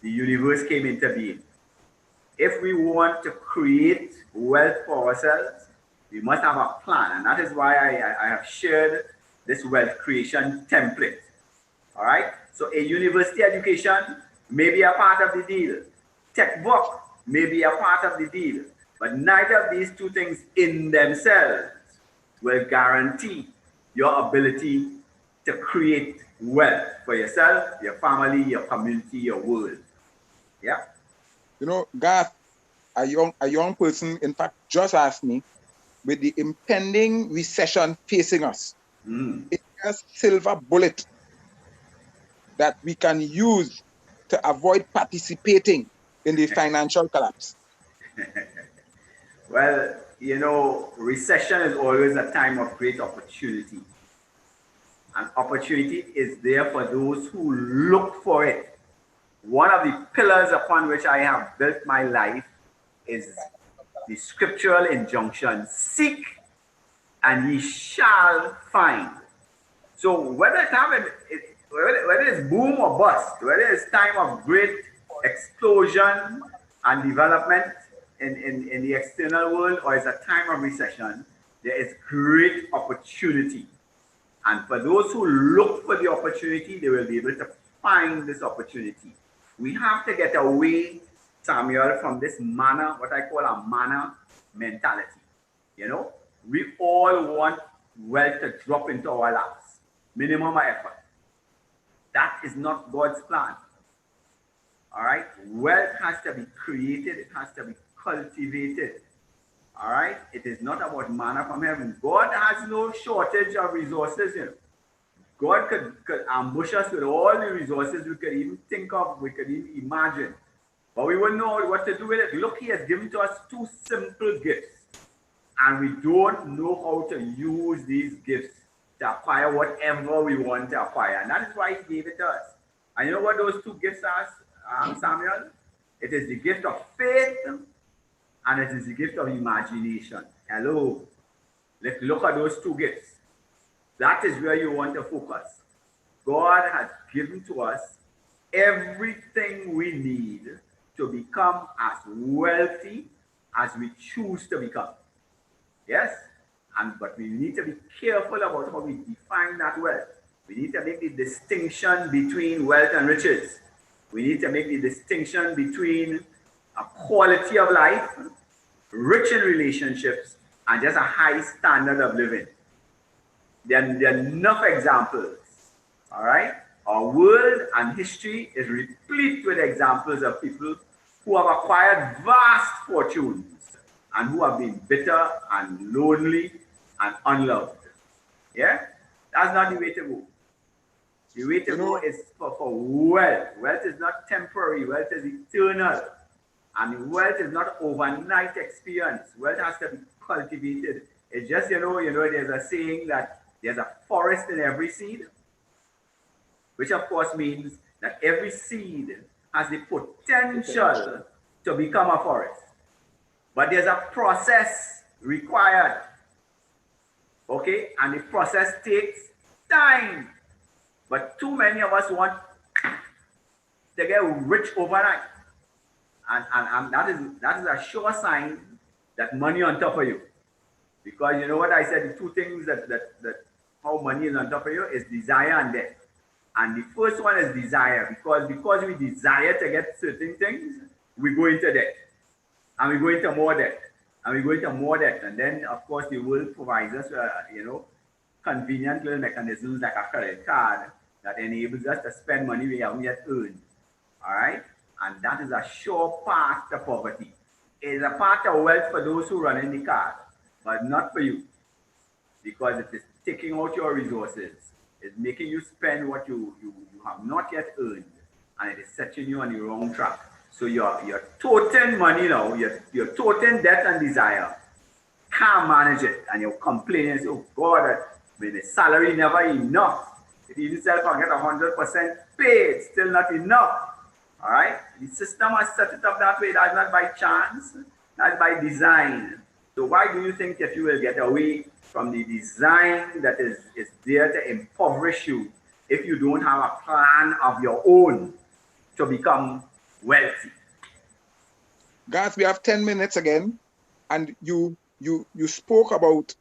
The universe came into being. If we want to create wealth for ourselves, we must have a plan. And that is why I have shared this wealth creation template. All right? So a university education may be a part of the deal. Tech work may be a part of the deal. But neither of these two things in themselves will guarantee your ability to create wealth for yourself, your family, your community, your world. Yeah. You know, Garth, a young person, in fact, just asked me, with the impending recession facing us, is there a silver bullet that we can use to avoid participating in the financial collapse? Well, you know, recession is always a time of great opportunity. And opportunity is there for those who look for it. One of the pillars upon which I have built my life is the scriptural injunction, seek and ye shall find. So whether it's boom or bust, whether it's time of great explosion and development in the external world, or it's a time of recession, there is great opportunity. And for those who look for the opportunity, they will be able to find this opportunity. We have to get away, Samuel, from this manna, what I call a manna mentality. You know, we all want wealth to drop into our laps, minimum effort. That is not God's plan. All right, wealth has to be created, it has to be cultivated. All right, it is not about manna from heaven. God has no shortage of resources. You know, God could ambush us with all the resources we could even think of, we could even imagine. But we wouldn't know what to do with it. Look, he has given to us two simple gifts. And we don't know how to use these gifts to acquire whatever we want to acquire. And that is why he gave it to us. And you know what those two gifts are, Samuel? It is the gift of faith and it is the gift of imagination. Hello. Let's look at those two gifts. That is where you want to focus. God has given to us everything we need to become as wealthy as we choose to become. Yes? But we need to be careful about how we define that wealth. We need to make the distinction between wealth and riches. We need to make the distinction between a quality of life, rich in relationships, and just a high standard of living. There are enough examples, all right? Our world and history is replete with examples of people who have acquired vast fortunes and who have been bitter and lonely and unloved. Yeah? That's not the way to go. The way to go is for wealth. Wealth is not temporary, wealth is eternal. And wealth is not overnight experience. Wealth has to be cultivated. It's just, there's a saying that there's a forest in every seed, which of course means that every seed has the potential to become a forest. But there's a process required. Okay? And the process takes time. But too many of us want to get rich overnight. And that is a sure sign that money on top of you. Because you know what I said, the two things that how money is on top of you is desire and debt. And the first one is desire, because we desire to get certain things, we go into debt. And we go into more debt. And we go into more debt. And then of course the world provides us convenient little mechanisms like a credit card that enables us to spend money we haven't yet earned. All right? And that is a sure path to poverty. It is a path of wealth for those who run in the car, but not for you. Because it is taking out your resources. It's making you spend what you have not yet earned. And it is setting you on the wrong track. So your total money now, your total debt and desire, can't manage it. And you're complaining and say, oh God, the salary never enough. If you yourself can get 100% paid, still not enough. All right? The system has set it up that way. That's not by chance. That's by design. So why do you think that you will get away from the design that is there to impoverish you if you don't have a plan of your own to become wealthy? Guys, we have 10 minutes again. And you spoke about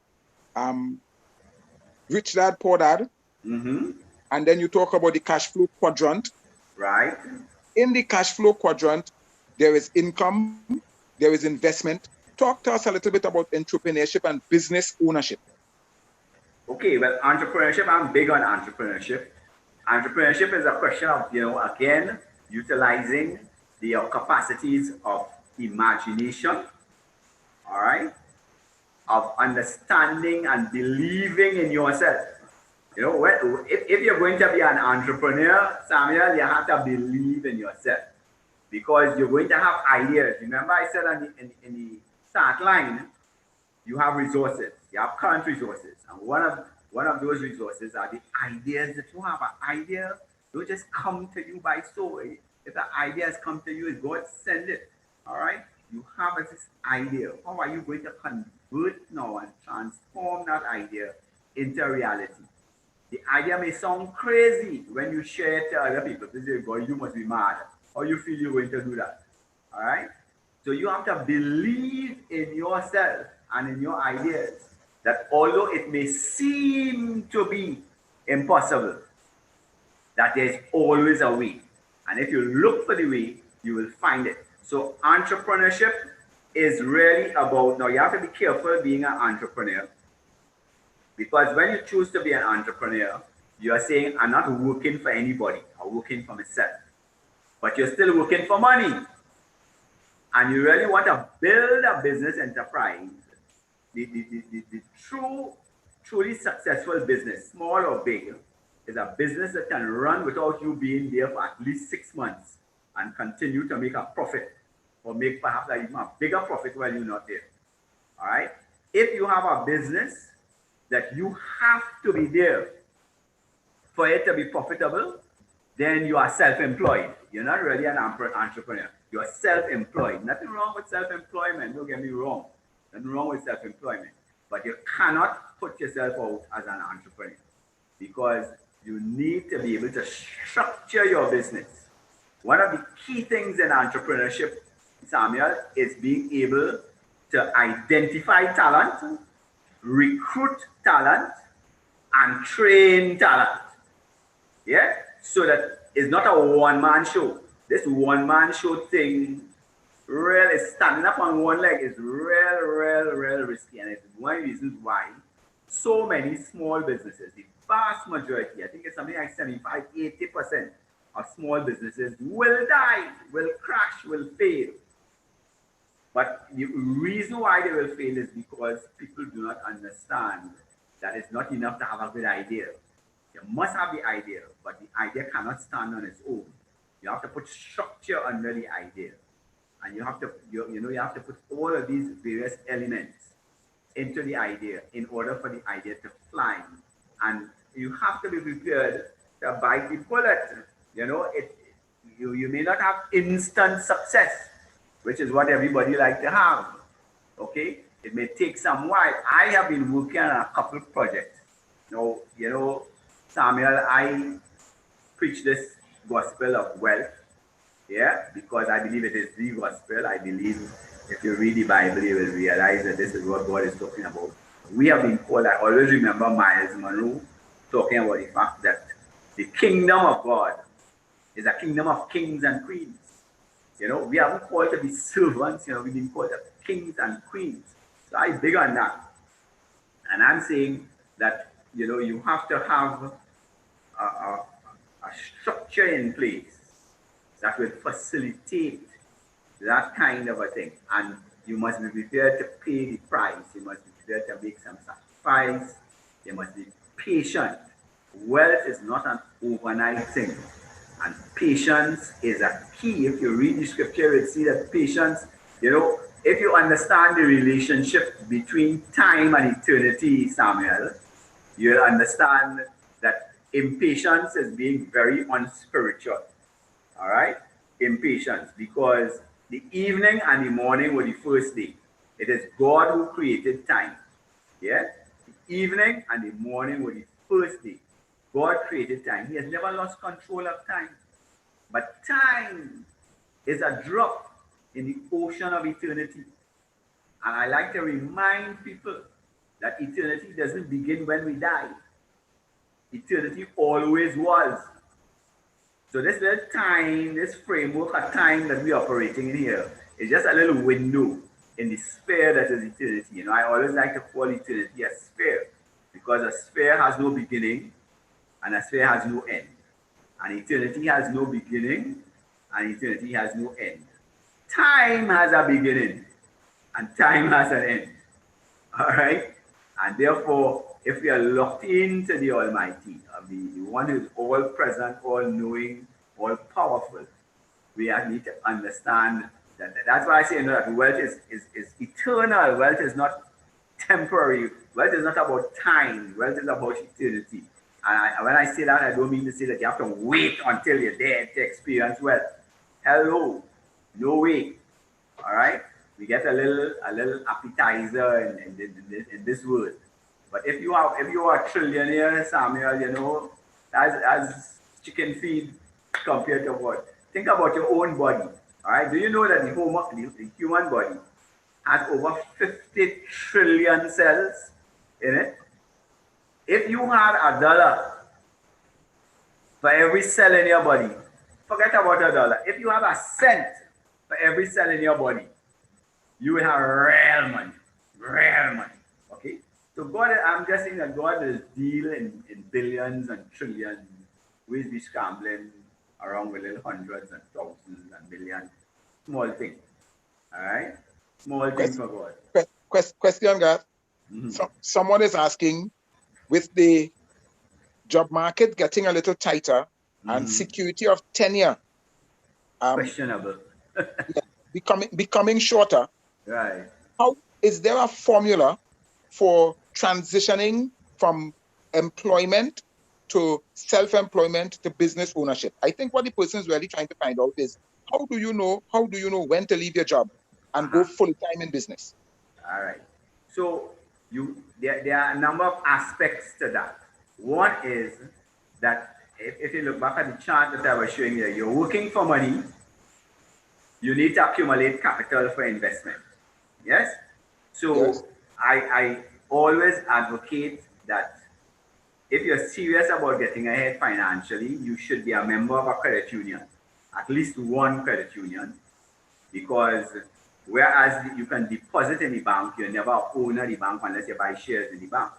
Rich Dad, Poor Dad. Mm-hmm. And then you talk about the cash flow quadrant. Right. In the cash flow quadrant, there is income, there is investment. Talk to us a little bit about entrepreneurship and business ownership. Okay, well, entrepreneurship, I'm big on entrepreneurship. Entrepreneurship is a question of, again, utilizing the capacities of imagination, all right, of understanding and believing in yourself. If you're going to be an entrepreneur, Samuel, you have to believe in yourself because you're going to have ideas. Remember I said in the start line, you have resources, you have current resources. And one of those resources are the ideas that you have. An idea don't just come to you by so. If the idea has come to you, God send it. All right? You have this idea. How are you going to convert now and transform that idea into reality? The idea may sound crazy when you share it to other people. They say, God, you must be mad. How you feel you're going to do that? All right? So you have to believe in yourself and in your ideas that although it may seem to be impossible, that there's always a way. And if you look for the way, you will find it. So entrepreneurship is really about, now you have to be careful being an entrepreneur. Because when you choose to be an entrepreneur, you are saying, I'm not working for anybody, I'm working for myself. But you're still working for money. And you really want to build a business enterprise. The truly successful business, small or big, is a business that can run without you being there for at least 6 months and continue to make a profit or make perhaps even a bigger profit while you're not there. All right? If you have a business that you have to be there for it to be profitable, then you are self-employed. You're not really an entrepreneur. You're self-employed. Nothing wrong with self-employment. Don't get me wrong. Nothing wrong with self-employment. But you cannot put yourself out as an entrepreneur because you need to be able to structure your business. One of the key things in entrepreneurship, Samuel, is being able to identify talent, recruit talent, and train talent. Yeah? So that it's not a one-man show. This one-man show thing, really standing up on one leg is real risky. And it's one of the reasons why so many small businesses, the vast majority, I think it's something like 75, 80% of small businesses will die, will crash, will fail. But the reason why they will fail is because people do not understand that it's not enough to have a good idea. You must have the idea, but the idea cannot stand on its own. You have to put structure under the idea. And you have to, you have to put all of these various elements into the idea in order for the idea to fly. And you have to be prepared to bite the bullet. You may not have instant success, which is what everybody like to have. Okay, it may take some while. I have been working on a couple of projects. Samuel, I preach this gospel of wealth, because I believe it is the gospel. I believe if you read the Bible, you will realize that this is what God is talking about. We have been called, I always remember Miles Monroe talking about the fact that the kingdom of God is a kingdom of kings and queens. We haven't called to be servants, we've been called to kings and queens. So I big on that. And I'm saying that, you have to have a structure in place that will facilitate that kind of a thing. And you must be prepared to pay the price. You must be prepared to make some sacrifice. You must be patient. Wealth is not an overnight thing. And patience is a key. If you read the scripture, you'll see that patience, if you understand the relationship between time and eternity, Samuel, you'll understand that impatience is being very unspiritual. All right? Impatience, because the evening and the morning were the first day. It is God who created time. Yeah? The evening and the morning were the first day. God created time. He has never lost control of time. But time is a drop in the ocean of eternity. And I like to remind people that eternity doesn't begin when we die. Eternity always was. So this little time, this framework of time that we're operating in here is just a little window in the sphere that is eternity. I always like to call eternity a sphere, because a sphere has no beginning and a sphere has no end. And eternity has no beginning and eternity has no end. Time has a beginning and time has an end. All right? And therefore, if we are locked into the Almighty, the one who is all present, all knowing, all powerful, we need to understand that. That's why I say that wealth is eternal. Wealth is not temporary. Wealth is not about time. Wealth is about eternity. And when I say that, I don't mean to say that you have to wait until you're dead to experience wealth. Hello, no way. All right, we get a little appetizer in this world. But if you are a trillionaire, Samuel, as chicken feed compared to what? Think about your own body. All right, do you know that the human body has over 50 trillion cells in it? If you had $1 for every cell in your body, forget about $1. If you have a cent for every cell in your body, you will have real money. Real money. Okay? So God, I'm just saying that God is dealing in billions and trillions. We'll be scrambling around with little hundreds and thousands and millions. Small thing. All right? Small thing for God. Question, God. Someone is asking, with the job market getting a little tighter and security of tenure questionable. becoming shorter, right? How is there a formula for transitioning from employment to self-employment to business ownership? I think what the person is really trying to find out is, how do you know when to leave your job and go full-time in business? All right. So there are a number of aspects to that. One is that if you look back at the chart that I was showing you, you're working for money, you need to accumulate capital for investment. Yes? So yes. I always advocate that if you're serious about getting ahead financially, you should be a member of a credit union, at least one credit union, because whereas you can deposit in the bank, you're never owner of the bank unless you buy shares in the bank.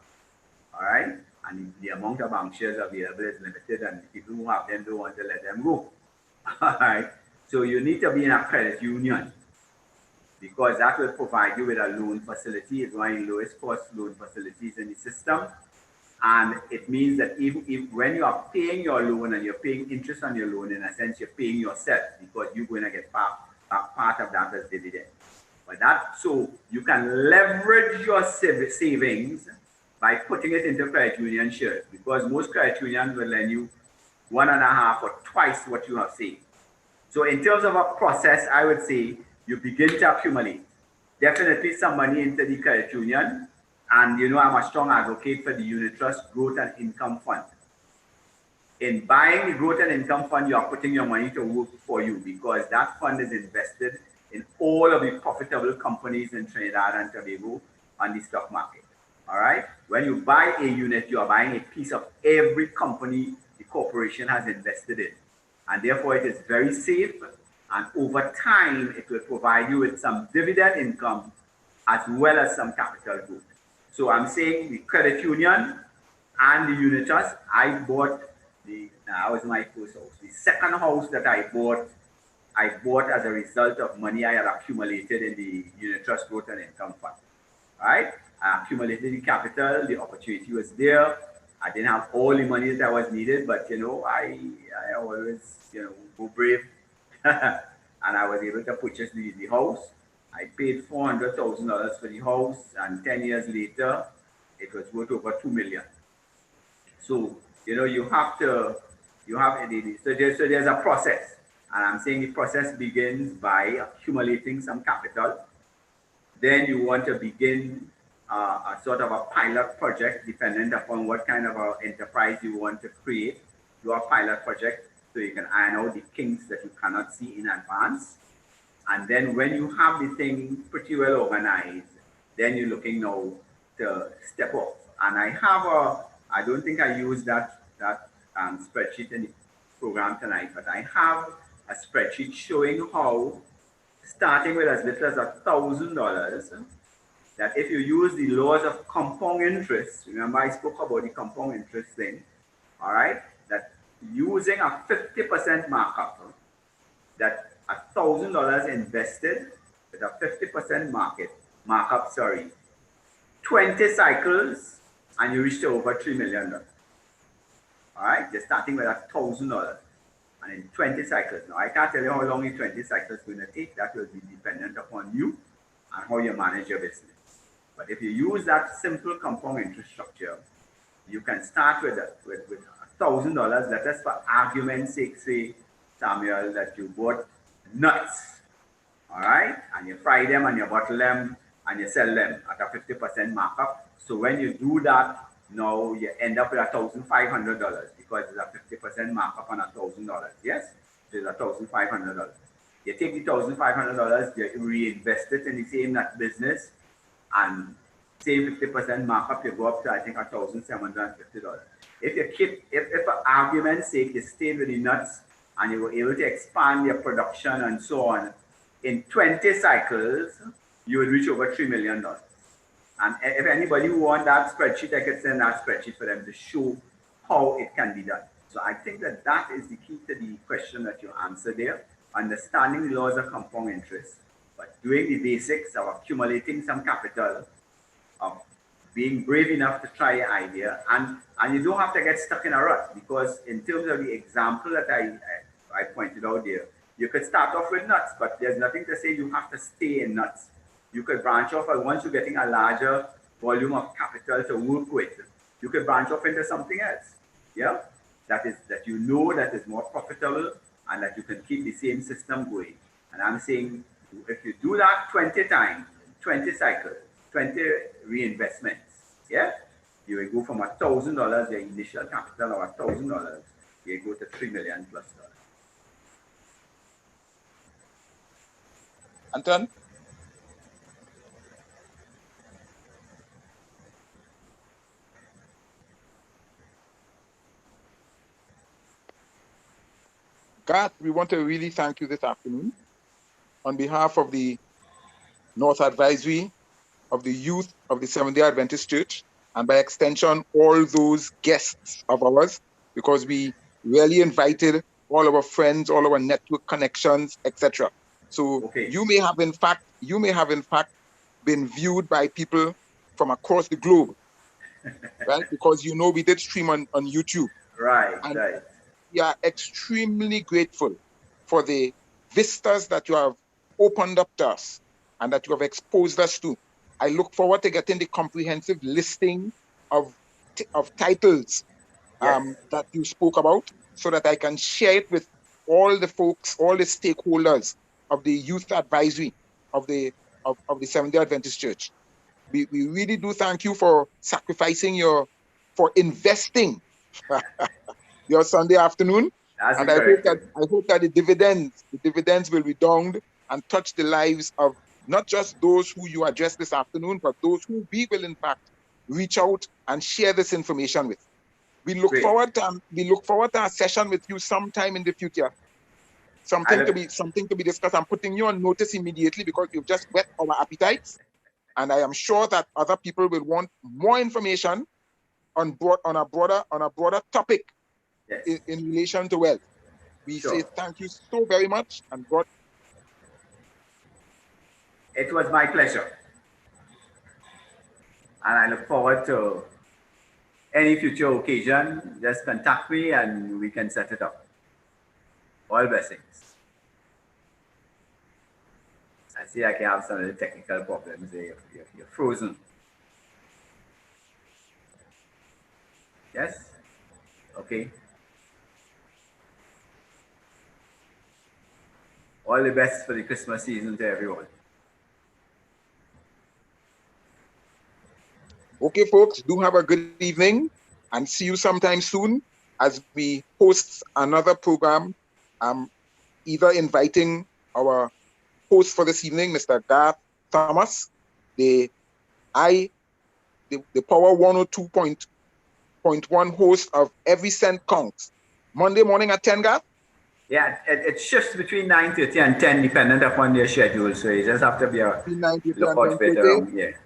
All right? And the amount of bank shares available is limited, and people who have them don't want to let them go. All right? So you need to be in a credit union. because that will provide you with a loan facility. It's one of the lowest cost loan facilities in the system. And it means that even if when you are paying your loan and you're paying interest on your loan, in a sense, you're paying yourself because you're going to get part of that as dividend. But that, so you can leverage your savings by putting it into credit union shares, because most credit unions will lend you 1.5 or twice what you have saved. So in terms of a process, I would say you begin to accumulate. Definitely some money into the credit union. And you know, I'm a strong advocate for the unit trust growth and income fund. In buying the growth and income fund, you are putting your money to work for you, because that fund is invested in all of the profitable companies in Trinidad and Tobago on the stock market. All right. When you buy a unit, you are buying a piece of every company the corporation has invested in. And therefore, it is very safe. And over time, it will provide you with some dividend income as well as some capital growth. So I'm saying the credit union and the unit trust, I bought that was my first house. The second house that I bought as a result of money I had accumulated in the unit trust growth and income fund. All right? I accumulated the capital, the opportunity was there. I didn't have all the money that was needed, but you know, I always, you know, go brave. And I was able to purchase the house. I paid $400,000 for the house, and 10 years later, it was worth over $2 million. So, you know, so there's a process. And I'm saying the process begins by accumulating some capital. Then you want to begin a sort of a pilot project, dependent upon what kind of enterprise you want to create. Do a pilot project so you can iron out the kinks that you cannot see in advance. And then when you have the thing pretty well organized, then you're looking now to step up. And I don't think I used that spreadsheet in the program tonight, but I have a spreadsheet showing how, starting with as little as $1,000, that if you use the laws of compound interest, remember I spoke about the compound interest thing, all right, that using a 50% markup, that $1,000 invested with a 50% markup, 20 cycles, and you reach to over $3 million. All right, just starting with $1,000 and in 20 cycles. Now, I can't tell you how long the 20 cycles is going to take. That will be dependent upon you and how you manage your business. But if you use that simple compound interest structure, you can start with $1,000. Let us, for argument's sake, say, Samuel, that you bought nuts, all right, and you fry them and you bottle them and you sell them at a 50% markup. So when you do that, now you end up with $1,500 because it's a 50% markup on $1,000. Yes, it's $1,500. You take the $1,500, you reinvest it in the same business, and same 50% markup, you go up to, I think, $1,750. If for argument's sake, you stayed with the nuts and you were able to expand your production and so on, in 20 cycles, you would reach over $3 million. And if anybody who wants that spreadsheet, I could send that spreadsheet for them to show how it can be done. So I think that is the key to the question that you answered there, understanding the laws of compound interest, but doing the basics of accumulating some capital, of being brave enough to try your idea, and you don't have to get stuck in a rut, because in terms of the example that I pointed out there, you could start off with nuts, but there's nothing to say you have to stay in nuts. You could branch off, and once you're getting a larger volume of capital to work with, you could branch off into something else. Yeah, that you know that is more profitable and that you can keep the same system going. And I'm saying, if you do that 20 times, 20 cycles, 20 reinvestments, yeah, you will go from $1,000, your initial capital of $1,000, you go to $3 million plus. Anton? Garth, we want to really thank you this afternoon on behalf of the North Advisory, of the youth of the Seventh-day Adventist Church, and by extension, all those guests of ours, because we really invited all our friends, all our network connections, etc. So you may have, in fact, you may have in fact been viewed by people from across the globe, right? Because you know we did stream on YouTube. Right, And right. we are extremely grateful for the vistas that you have opened up to us and that you have exposed us to. I look forward to getting the comprehensive listing of titles Yes, that you spoke about so that I can share it with all the folks, all the stakeholders of the youth advisory of the Seventh-day Adventist Church. We really do thank you for sacrificing for investing your Sunday afternoon. that's And I hope encouraging. that the dividends will redound and touch the lives of not just those who you address this afternoon, but those who we will in fact reach out and share this information with. We look Great. forward to a session with you sometime in the future. Something to be discussed. I'm putting you on notice immediately because you've just whet our appetites. And I am sure that other people will want more information on a broader topic Yes, in relation to wealth. We say sure. thank you so very much, and God. It was my pleasure. And I look forward to any future occasion. Just contact me and we can set it up. All blessings. I see I can have some of the technical problems there. You're frozen. Yes? Okay. All the best for the Christmas season to everyone. Okay, folks, do have a good evening and see you sometime soon as we host another program. Either inviting our host for this evening, Mr. Garth Thomas, the Power 102.1 host of Every Cent Counts. Monday morning at 10, Garth? Yeah, it shifts between 9:30 and 10 depending upon your schedule. So you just have to be a Between 9:30 and lookout for it 10:30. around here.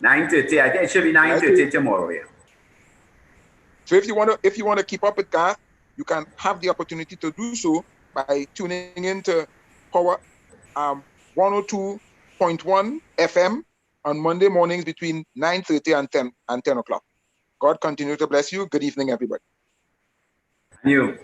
9:30, I think it should be 9:30 tomorrow, yeah. So if you want to keep up with Garth, you can have the opportunity to do so by tuning into Power 102.1 FM on Monday mornings between 9:30 and 10 o'clock. God continue to bless you. Good evening, everybody. And you.